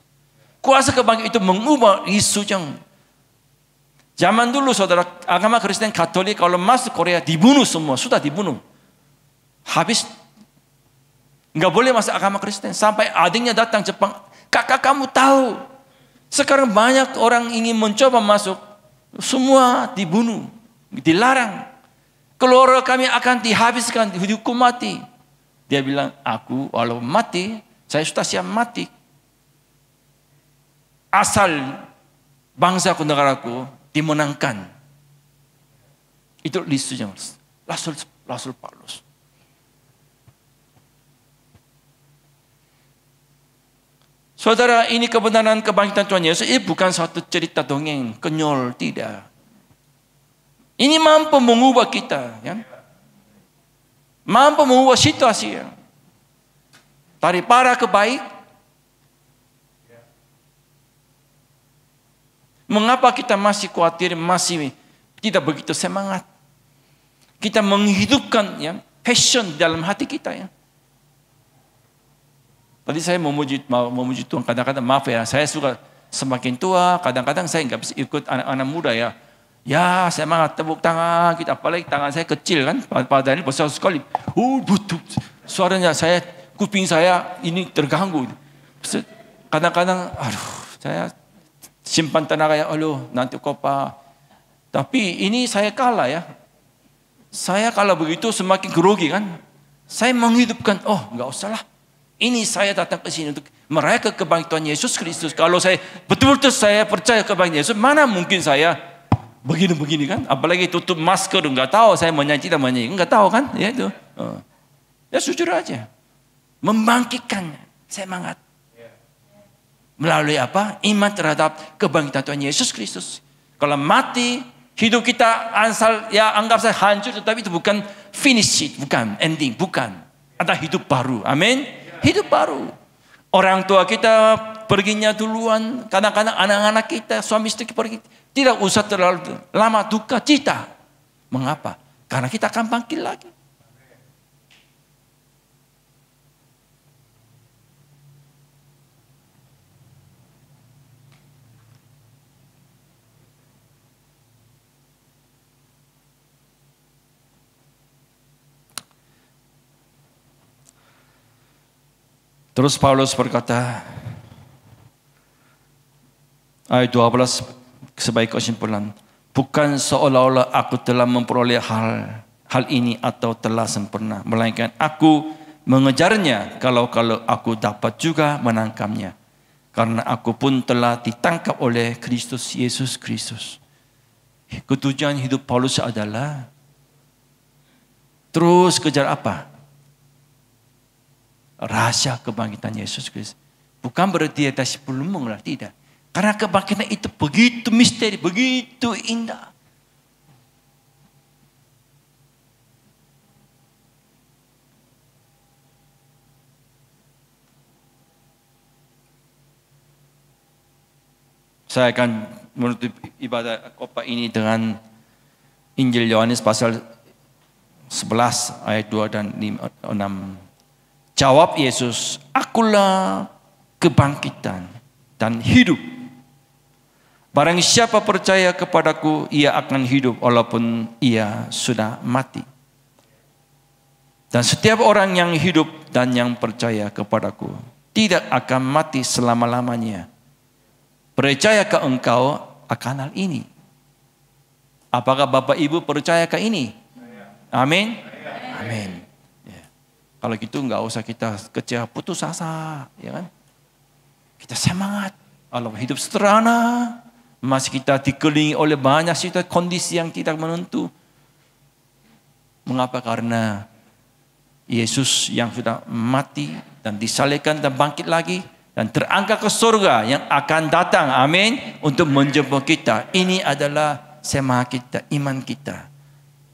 Kuasa kebangkitan itu mengubah Yesus yang zaman dulu saudara, agama Kristen Katolik kalau masuk Korea dibunuh semua, sudah dibunuh. Habis, nggak boleh masuk agama Kristen. Sampai adiknya datang Jepang, kakak kamu tahu, sekarang banyak orang ingin mencoba masuk, semua dibunuh. dilarang. Keluarga kami akan dihabiskan, dihukum mati. Dia bilang, aku walau mati, saya sudah siap mati. Asal bangsaku, negaraku dimenangkan. Itu listunya, Rasul Paulus. Saudara, ini kebenaran kebangkitan Tuhan Yesus, ini bukan satu cerita dongeng, kenyol, tidak. Ini mampu mengubah kita, ya. Mampu mengubah situasi, ya. Dari parah ke baik. Mengapa kita masih khawatir, masih tidak begitu semangat? Kita menghidupkan, ya, passion dalam hati kita, ya. Tadi saya memuji Tuhan, kadang-kadang maaf ya, saya suka semakin tua, kadang-kadang saya nggak bisa ikut anak-anak muda, ya. Ya, semangat, tepuk tangan kita, apalagi tangan saya kecil kan, pada ini besar sekali. Butuh suaranya, kuping saya ini terganggu. Kadang-kadang, saya simpan tenaga, ya, nanti kopa. Tapi ini saya kalah, ya. Saya kalau begitu semakin grogi kan. Saya menghidupkan, nggak usah lah. Ini saya datang ke sini untuk merayakan kebangkitan Yesus Kristus. Kalau saya betul-betul saya percaya kebangkitan Yesus, mana mungkin saya begini-begini kan? Apalagi tutup masker, nggak tahu saya menyanyi tidak menyanyi, nggak tahu kan? Ya itu. Ya jujur aja. Membangkitkan semangat. Melalui apa? Iman terhadap kebangkitan Tuhan Yesus Kristus. Kalau mati, hidup kita ya anggap saya hancur, tetapi itu bukan finish it, bukan ending, bukan. Ada hidup baru. Amin. Hidup baru. Orang tua kita perginya duluan. Kadang-kadang anak-anak kita, suami istri pergi. Tidak usah terlalu lama duka cita. Mengapa? Karena kita akan bangkit lagi. Terus Paulus berkata, ayat 12 sebagai kesimpulan, bukan seolah-olah aku telah memperoleh hal ini atau telah sempurna, melainkan aku mengejarnya kalau aku dapat juga menangkapnya, karena aku pun telah ditangkap oleh Kristus Yesus Kristus. Ketujuan hidup Paulus adalah terus kejar apa? Rahasia kebangkitan Yesus Kristus. Bukan berarti dia belum mengenal, tidak. Karena kebangkitan itu begitu misteri, begitu indah. Saya akan menutup ibadah kopa ini dengan Injil Yohanes pasal 11 ayat 2 dan 6. Jawab Yesus, akulah kebangkitan dan hidup. Barang siapa percaya kepadaku, ia akan hidup walaupun ia sudah mati. Dan setiap orang yang hidup dan yang percaya kepadaku tidak akan mati selama-lamanya. Percayakah engkau akan hal ini? Apakah Bapak Ibu percaya ke ini? Amin. Amin. Kalau gitu nggak usah kita kecewa, putus asa, ya kan? Kita semangat. Kalau hidup sederhana, masih kita dikelilingi oleh banyak situasi kondisi yang tidak menentu. Mengapa? Karena Yesus yang sudah mati dan disalibkan dan bangkit lagi dan terangkat ke surga yang akan datang, amin, untuk menjemput kita. Ini adalah semangat kita, iman kita.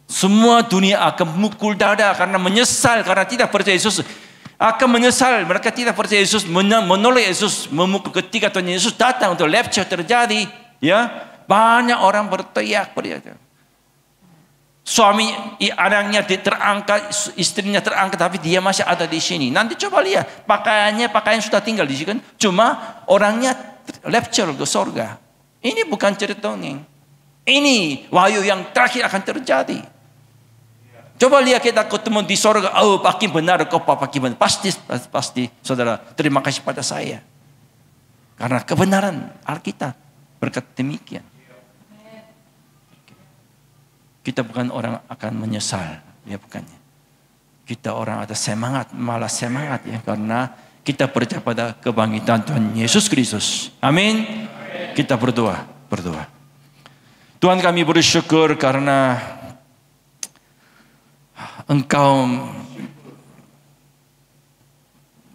Semua dunia akan memukul dada karena menyesal karena tidak percaya Yesus. Akan menyesal mereka tidak percaya Yesus, menolak Yesus, memukul ketika Tuhan Yesus datang untuk rapture terjadi. Ya, banyak orang berteriak. Suami anaknya terangkat, istrinya terangkat, tapi dia masih ada di sini. Nanti coba lihat pakaian sudah tinggal di sini kan. Cuma orangnya rapture ke surga. Ini bukan cerita dongeng. Ini wahyu yang terakhir akan terjadi. Coba lihat kita ketemu di surga. Pakai benar kau pakai benar. Pasti saudara terima kasih pada saya. Karena kebenaran Alkitab berkata demikian. kita bukan orang akan menyesal, ya bukannya. Kita orang ada semangat, malah semangat ya, karena kita percaya pada kebangkitan Tuhan Yesus Kristus. Amin. Kita berdoa. Tuhan, kami bersyukur karena Engkau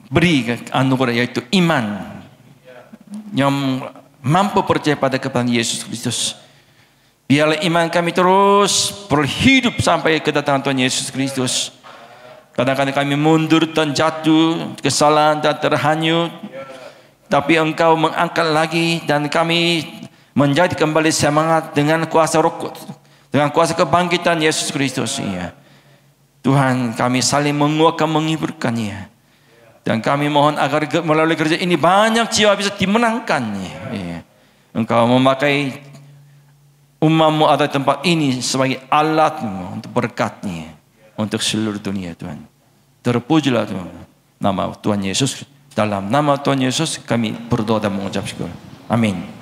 beri anugerah, yaitu iman yang mampu percaya pada kebenaran Yesus Kristus. Biarlah iman kami terus berhidup sampai kedatangan Tuhan Yesus Kristus. Kadang-kadang kami mundur dan jatuh, kesalahan dan terhanyut. Tapi Engkau mengangkat lagi dan kami menjadi kembali semangat dengan kuasa roh, dengan kuasa kebangkitan Yesus Kristus. Iya. Tuhan, kami saling menguatkan, menghiburkannya. Dan kami mohon agar melalui kerja ini banyak jiwa bisa dimenangkan. Iya. Engkau memakai umatmu ada tempat ini sebagai alatmu untuk berkatnya untuk seluruh dunia, Tuhan. Terpujilah Tuhan, nama Tuhan Yesus. Dalam nama Tuhan Yesus kami berdoa dan mengucap syukur. Amin.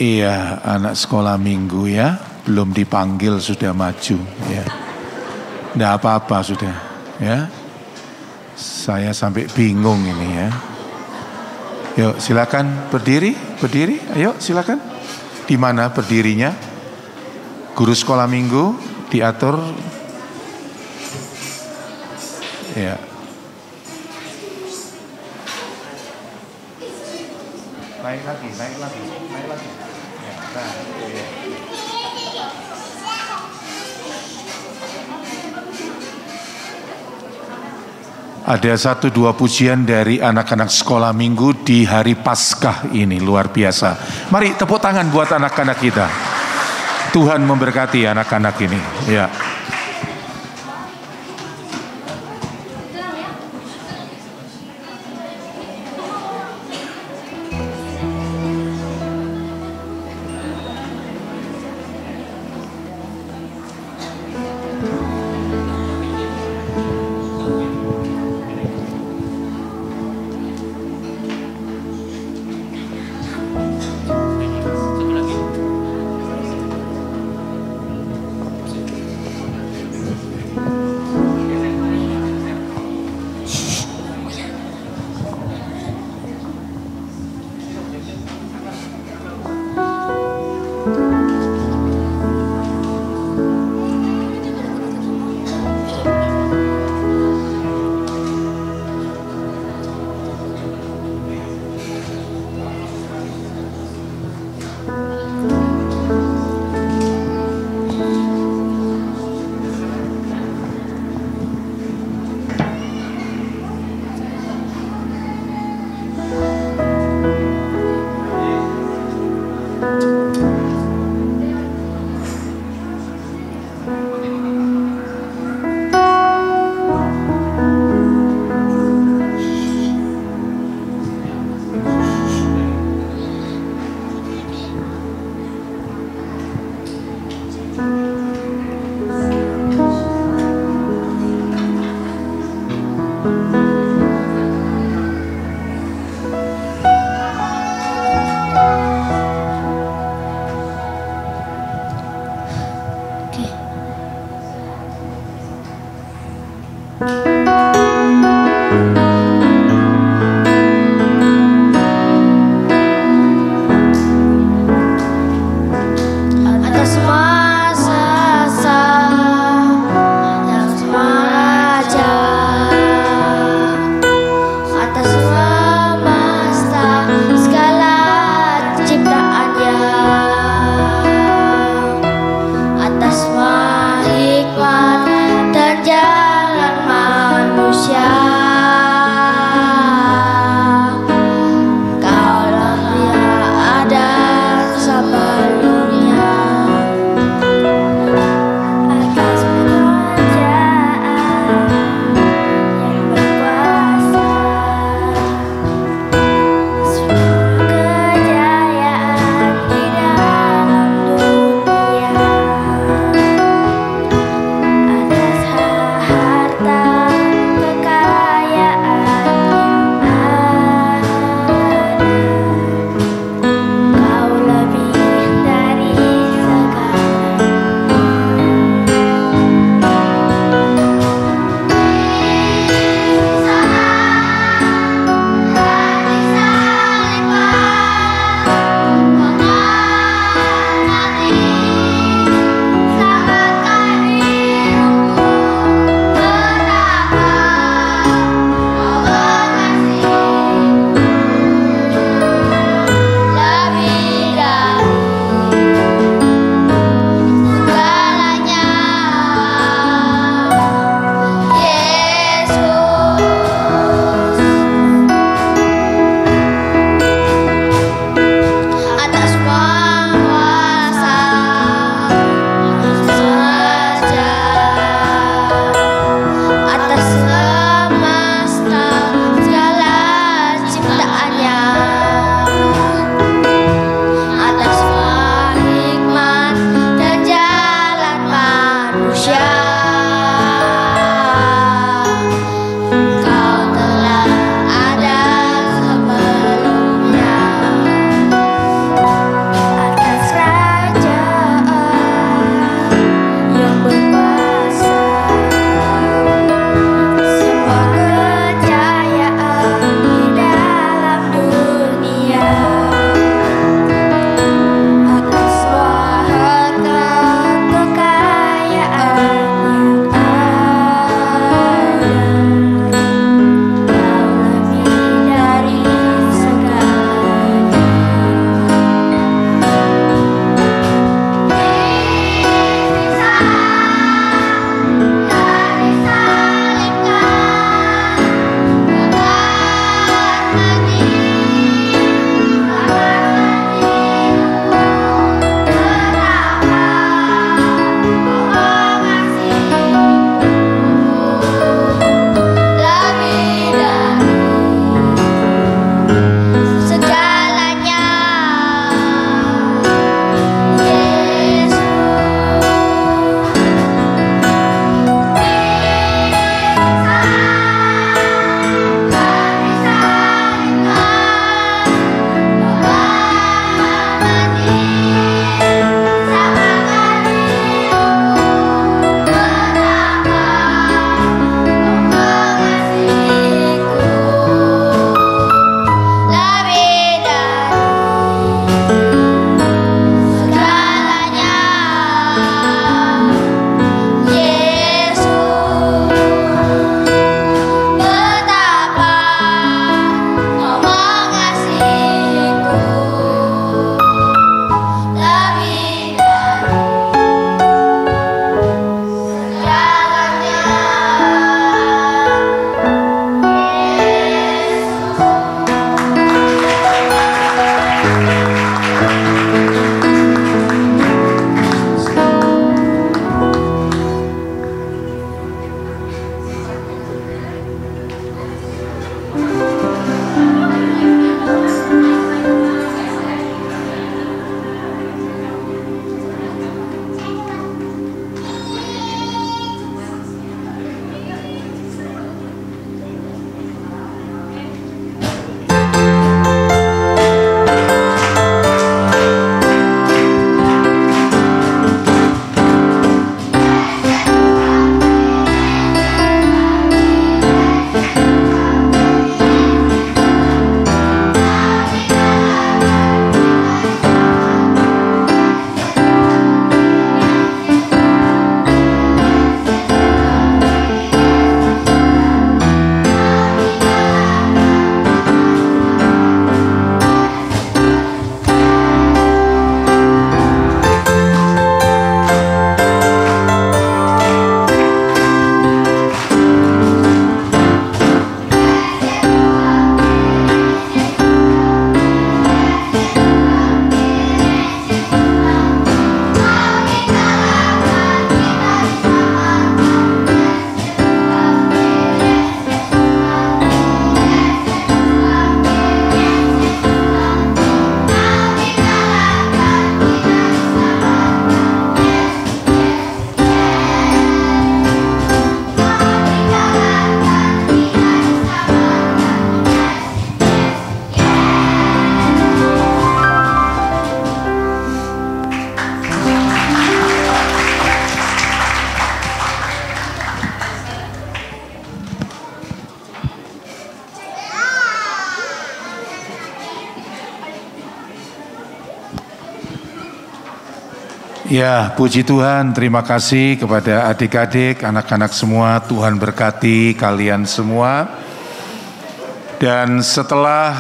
Iya, anak sekolah minggu ya, belum dipanggil sudah maju ya. Nggak apa-apa sudah ya. Saya sampai bingung ini ya. Yuk silakan berdiri, ayo silakan. Di mana berdirinya? Guru sekolah minggu diatur. Ya. Naik lagi. Ya, nah, ya. Ada 1-2 pujian dari anak-anak sekolah minggu di hari Paskah ini, luar biasa. Mari tepuk tangan buat anak-anak kita. Tuhan memberkati anak-anak ini. Ya. Ya, puji Tuhan, terima kasih kepada adik-adik, anak-anak semua. Tuhan berkati kalian semua. Dan setelah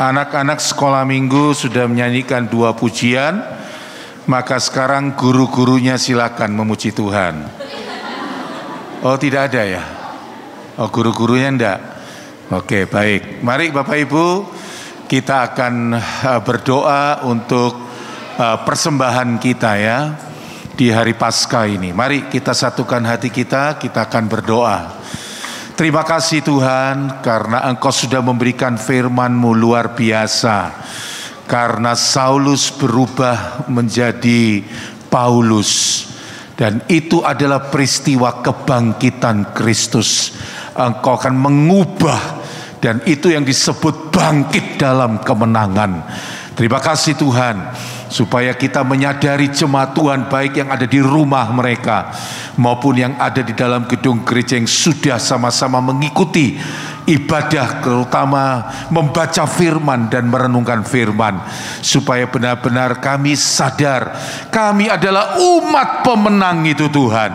anak-anak sekolah minggu sudah menyanyikan 2 pujian, maka sekarang guru-gurunya silakan memuji Tuhan. Oh, tidak ada ya? Oh, guru-gurunya enggak? Oke, baik. Mari Bapak Ibu, kita akan berdoa untuk persembahan kita ya di hari Paskah ini. Mari kita satukan hati kita akan berdoa. Terima kasih Tuhan karena Engkau sudah memberikan firman-Mu luar biasa. Karena Saulus berubah menjadi Paulus, dan itu adalah peristiwa kebangkitan Kristus. Engkau akan mengubah, dan itu yang disebut bangkit dalam kemenangan. Terima kasih Tuhan, supaya kita menyadari jemaat Tuhan baik yang ada di rumah mereka maupun yang ada di dalam gedung gereja yang sudah sama-sama mengikuti ibadah, terutama membaca firman dan merenungkan firman, supaya benar-benar kami sadar kami adalah umat pemenang itu Tuhan.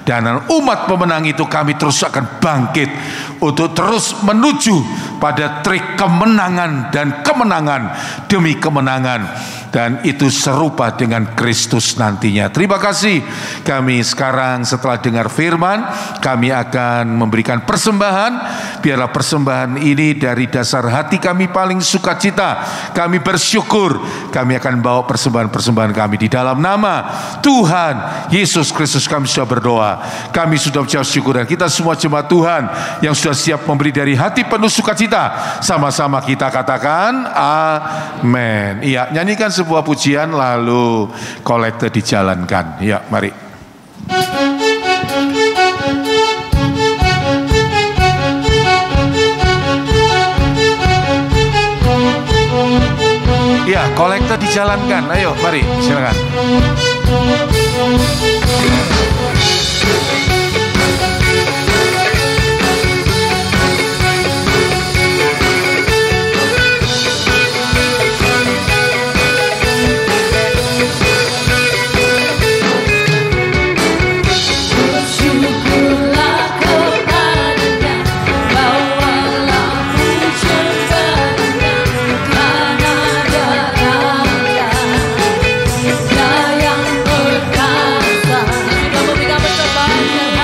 Dan umat pemenang itu kami terus akan bangkit untuk terus menuju pada trik kemenangan dan kemenangan demi kemenangan, dan itu serupa dengan Kristus nantinya. Terima kasih. Kami sekarang setelah dengar firman, kami akan memberikan persembahan. Biarlah persembahan ini dari dasar hati kami paling sukacita. Kami bersyukur. Kami akan bawa persembahan-persembahan kami di dalam nama Tuhan Yesus Kristus. Kami sudah berdoa, kami sudah mengucap syukur, dan kita semua jemaat Tuhan yang sudah siap memberi dari hati penuh sukacita, sama-sama kita katakan amin. Iya, nyanyikan sebuah pujian lalu kolekte dijalankan. Ya, mari. Ya, kolekte dijalankan. Ayo, mari, silakan. Yang berkasa sudah memberikan persembahan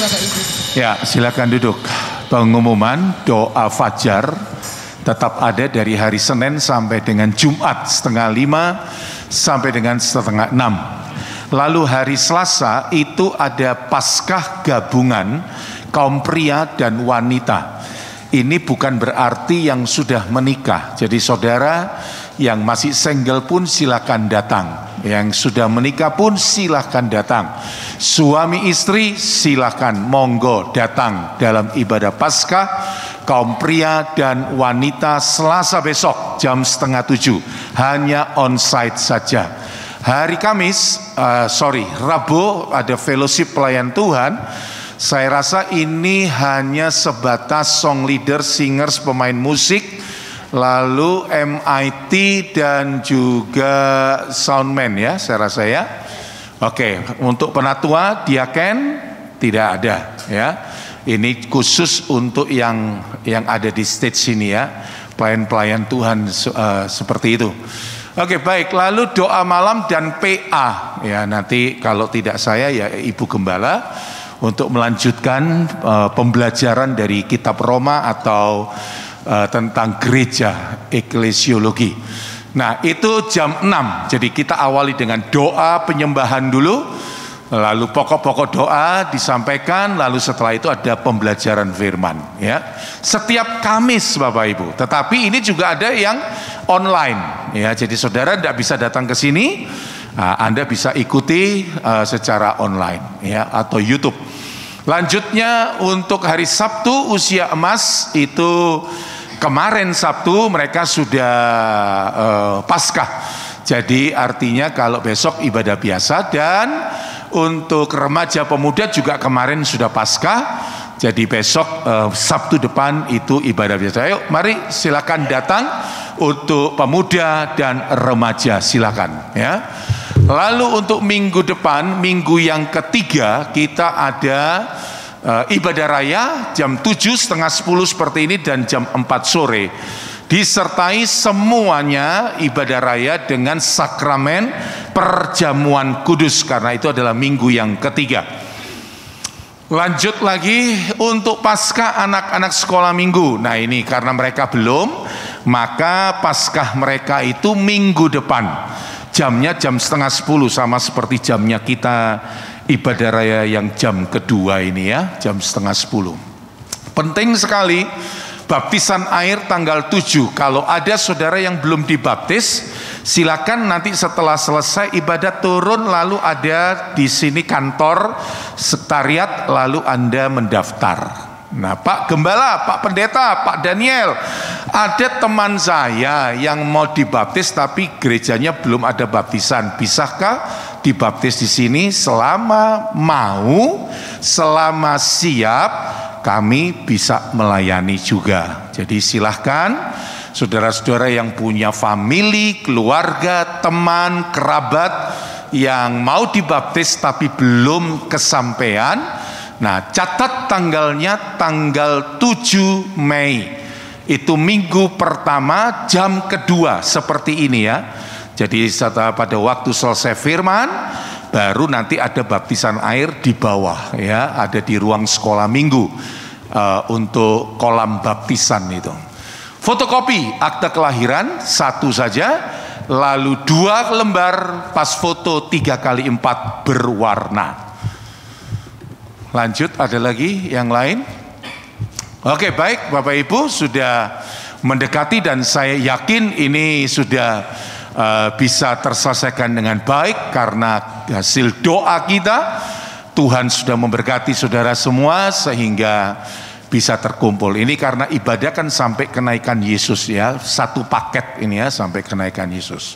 Bapak Ibu. Ya, silakan duduk. Pengumuman doa fajar tetap ada dari hari Senin sampai dengan Jumat 4:30 sampai dengan 5:30. Lalu hari Selasa itu ada Paskah gabungan kaum pria dan wanita. Ini bukan berarti yang sudah menikah. Jadi saudara yang masih single pun silakan datang. Yang sudah menikah pun silakan datang. Suami istri silakan monggo datang dalam ibadah Paskah kaum pria dan wanita Selasa besok jam 6:30. Hanya onsite saja. Hari Kamis, Rabu ada fellowship pelayan Tuhan. Saya rasa ini hanya sebatas song leader, singers, pemain musik, lalu MIT dan juga soundman ya, saya rasa ya. Oke, untuk penatua, diaken tidak ada ya. Ini khusus untuk yang ada di stage sini ya, pelayan-pelayan Tuhan seperti itu. Oke, baik. Lalu doa malam dan PA ya, nanti kalau tidak saya ya Ibu Gembala untuk melanjutkan pembelajaran dari kitab Roma atau tentang gereja, eklesiologi. Nah, itu jam 6. Jadi kita awali dengan doa penyembahan dulu, lalu pokok-pokok doa disampaikan, lalu setelah itu ada pembelajaran firman ya. Setiap Kamis Bapak Ibu. Tetapi ini juga ada yang online ya. Jadi saudara tidak bisa datang ke sini, Anda bisa ikuti secara online ya, atau YouTube. Lanjutnya untuk hari Sabtu usia emas itu kemarin Sabtu mereka sudah Paskah. Jadi artinya kalau besok ibadah biasa, dan untuk remaja pemuda juga kemarin sudah Paskah. Jadi besok Sabtu depan itu ibadah biasa. Ayo mari silakan datang untuk pemuda dan remaja, silakan ya. Lalu untuk minggu depan, minggu yang ketiga, kita ada ibadah raya jam 7:30 seperti ini dan jam 4 sore. Disertai semuanya ibadah raya dengan sakramen perjamuan kudus, karena itu adalah minggu yang ketiga. Lanjut lagi untuk Paskah anak-anak sekolah minggu. Nah ini karena mereka belum, maka Paskah mereka itu minggu depan. Jamnya jam 9:30 sama seperti jamnya kita ibadah raya yang jam kedua ini ya, jam 9:30. Penting sekali baptisan air tanggal 7. Kalau ada saudara yang belum dibaptis, silakan nanti setelah selesai ibadah turun, lalu ada di sini kantor sekretariat, lalu Anda mendaftar. Nah, Pak Gembala, Pak Pendeta, Pak Daniel, ada teman saya yang mau dibaptis tapi gerejanya belum ada baptisan. Bisakah dibaptis di sini? Selama mau, selama siap, kami bisa melayani juga. Jadi silahkan saudara-saudara yang punya famili, keluarga, teman, kerabat yang mau dibaptis tapi belum kesampaian. Nah, catat tanggalnya tanggal 7 Mei. Itu minggu pertama jam kedua seperti ini ya. Jadi pada waktu selesai firman, baru nanti ada baptisan air di bawah ya, ada di ruang sekolah minggu untuk kolam baptisan itu. Fotokopi akte kelahiran 1 saja, lalu 2 lembar pas foto 3x4 berwarna. Lanjut, ada lagi yang lain? Oke, baik Bapak Ibu sudah mendekati dan saya yakin ini sudah bisa terselesaikan dengan baik karena hasil doa kita. Tuhan sudah memberkati saudara semua sehingga bisa terkumpul. Ini karena ibadah kan sampai kenaikan Yesus ya, satu paket ini ya sampai kenaikan Yesus.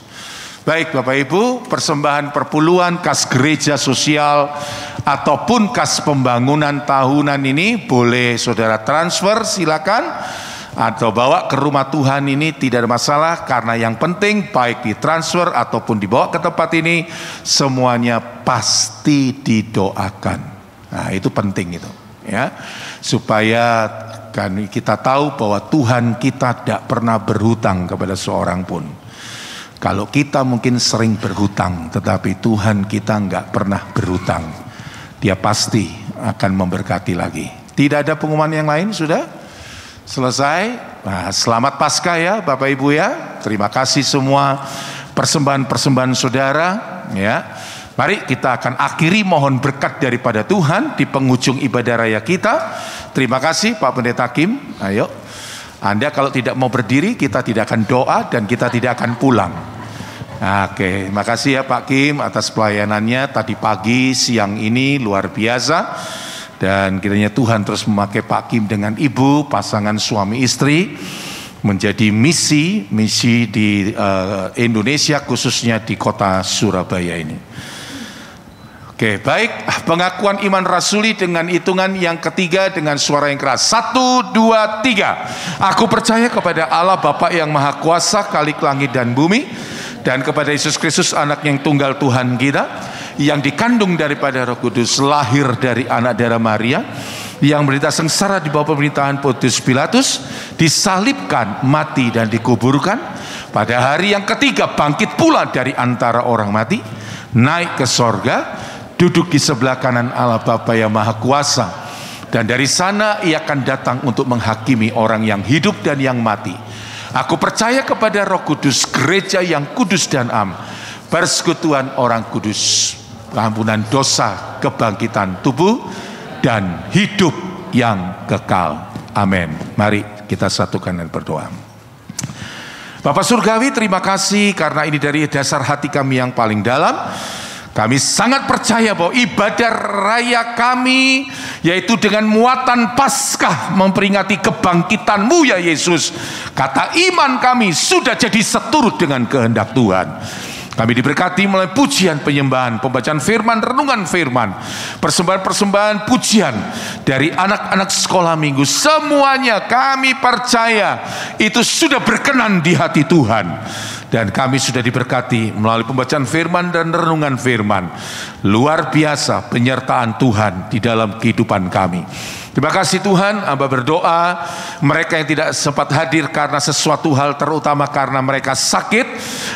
Baik Bapak Ibu, persembahan perpuluhan, kas gereja sosial ataupun kas pembangunan tahunan ini boleh saudara transfer, silakan, atau bawa ke rumah Tuhan, ini tidak ada masalah, karena yang penting baik ditransfer ataupun dibawa ke tempat ini semuanya pasti didoakan. Nah itu penting itu ya, supaya kan kita tahu bahwa Tuhan kita tidak pernah berhutang kepada seorang pun. Kalau kita mungkin sering berhutang, tetapi Tuhan kita nggak pernah berhutang. Dia pasti akan memberkati lagi. Tidak ada pengumuman yang lain, sudah selesai. Nah, selamat Paskah ya Bapak Ibu ya. Terima kasih semua persembahan-persembahan saudara ya. Mari kita akan akhiri mohon berkat daripada Tuhan di penghujung ibadah raya kita. Terima kasih Pak Pendeta Kim. Ayo, Anda kalau tidak mau berdiri, kita tidak akan doa dan kita tidak akan pulang. Oke, makasih ya Pak Kim atas pelayanannya tadi pagi, siang ini luar biasa. Dan kiranya Tuhan terus memakai Pak Kim dengan Ibu, pasangan suami istri, menjadi misi di Indonesia, khususnya di kota Surabaya ini. Oke, baik, pengakuan iman rasuli dengan hitungan yang ketiga dengan suara yang keras. 1, 2, 3. Aku percaya kepada Allah Bapa yang Maha Kuasa, Khalik langit dan bumi, dan kepada Yesus Kristus anak yang tunggal Tuhan kita, yang dikandung daripada Roh Kudus, lahir dari anak darah Maria, yang menderita sengsara di bawah pemerintahan Pontius Pilatus, disalibkan, mati dan dikuburkan, pada hari yang ketiga bangkit pula dari antara orang mati, naik ke sorga, duduk di sebelah kanan Allah Bapa yang Maha Kuasa, dan dari sana ia akan datang untuk menghakimi orang yang hidup dan yang mati. Aku percaya kepada Roh Kudus, gereja yang kudus dan am, persekutuan orang kudus, pengampunan dosa, kebangkitan tubuh, dan hidup yang kekal. Amin. Mari kita satukan dan berdoa. Bapak Surgawi, terima kasih karena ini dari dasar hati kami yang paling dalam. Kami sangat percaya bahwa ibadah raya kami, yaitu dengan muatan Paskah memperingati kebangkitan-Mu ya Yesus, kata iman kami sudah jadi seturut dengan kehendak Tuhan. Kami diberkati melalui pujian penyembahan, pembacaan firman, renungan firman, persembahan-persembahan pujian dari anak-anak sekolah minggu. Semuanya kami percaya itu sudah berkenan di hati Tuhan. Dan kami sudah diberkati melalui pembacaan firman dan renungan firman. Luar biasa penyertaan Tuhan di dalam kehidupan kami. Terima kasih Tuhan, hamba berdoa mereka yang tidak sempat hadir karena sesuatu hal, terutama karena mereka sakit,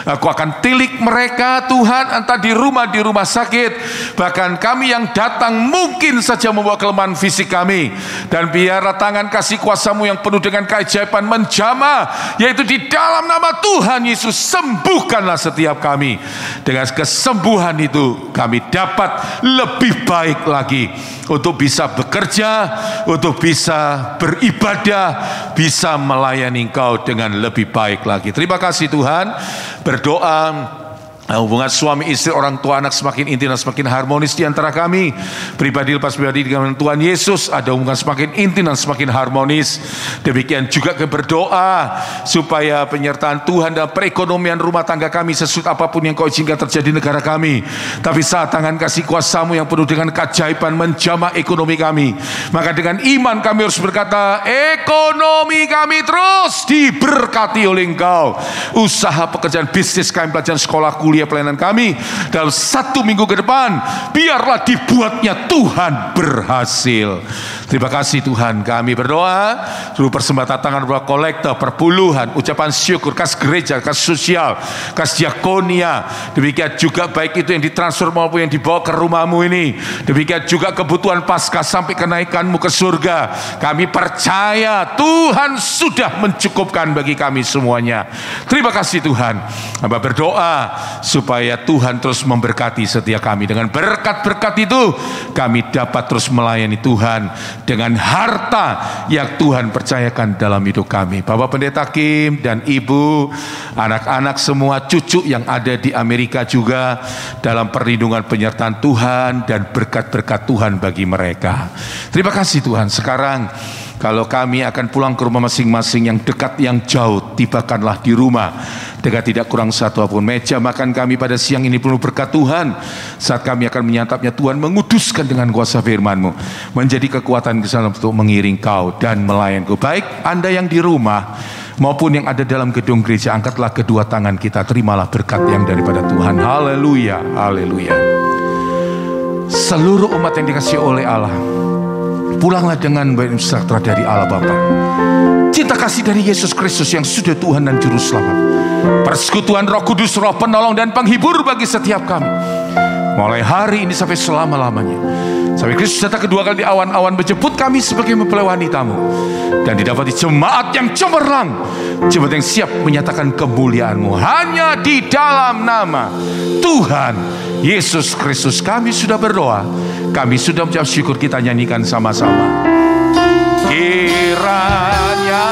Aku akan tilik mereka Tuhan, entah di rumah sakit, bahkan kami yang datang mungkin saja membawa kelemahan fisik kami, dan biarlah tangan kasih kuasa-Mu yang penuh dengan keajaiban menjamah, yaitu di dalam nama Tuhan Yesus. Sembuhkanlah setiap kami. Dengan kesembuhan itu kami dapat lebih baik lagi untuk bisa bekerja, untuk bisa beribadah, bisa melayani Engkau dengan lebih baik lagi. Terima kasih Tuhan. Berdoa hubungan suami istri, orang tua, anak semakin intim dan semakin harmonis di antara kami. Pribadi lepas pribadi dengan Tuhan Yesus ada hubungan semakin intim dan semakin harmonis. Demikian juga berdoa supaya penyertaan Tuhan dalam perekonomian rumah tangga kami, sesulit apapun yang Kau izinkan terjadi di negara kami, tapi saat tangan kasih kuasa-Mu yang penuh dengan keajaiban menjamah ekonomi kami, maka dengan iman kami harus berkata, ekonomi kami terus diberkati oleh Engkau. Usaha, pekerjaan, bisnis kami, pelajaran sekolah, kuliah, pelayanan kami dalam 1 minggu ke depan biarlah dibuatnya Tuhan berhasil. Terima kasih Tuhan. Kami berdoa seluruh persembahan tangan, berdoa kolektor, perpuluhan, ucapan syukur, kas gereja, kas sosial, kas diakonia, demikian juga baik itu yang ditransfer maupun yang dibawa ke rumah-Mu ini, demikian juga kebutuhan Paskah sampai kenaikan-Mu ke surga. Kami percaya Tuhan sudah mencukupkan bagi kami semuanya. Terima kasih Tuhan. Hamba berdoa supaya Tuhan terus memberkati setiap kami. Dengan berkat-berkat itu kami dapat terus melayani Tuhan dengan harta yang Tuhan percayakan dalam hidup kami. Bapak Pendeta Kim dan Ibu, anak-anak semua, cucu yang ada di Amerika juga dalam perlindungan penyertaan Tuhan dan berkat-berkat Tuhan bagi mereka. Terima kasih Tuhan. Sekarang kalau kami akan pulang ke rumah masing-masing, yang dekat yang jauh, tibakanlah di rumah dengan tidak kurang satu apapun. Meja makan kami pada siang ini penuh berkat Tuhan. Saat kami akan menyantapnya, Tuhan menguduskan dengan kuasa firman-Mu, menjadi kekuatan kesana untuk mengiring Kau dan melayani Kau. Baik Anda yang di rumah maupun yang ada dalam gedung gereja, angkatlah kedua tangan kita, terimalah berkat yang daripada Tuhan. Haleluya, haleluya. Seluruh umat yang dikasihi oleh Allah, pulanglah dengan baik sejahtera dari Allah Bapa, cinta kasih dari Yesus Kristus yang sudah Tuhan dan Juru Selamat, persekutuan Roh Kudus, Roh Penolong dan Penghibur bagi setiap kami, mulai hari ini sampai selama-lamanya. Sampai Kristus datang kedua kali di awan-awan menjemput kami sebagai mempelai wanitamu. Dan didapati jemaat yang cemerlang, jemaat yang siap menyatakan kemuliaan-Mu. Hanya di dalam nama Tuhan Yesus Kristus kami sudah berdoa. Kami sudah mengucap syukur, kita nyanyikan sama-sama. Kiranya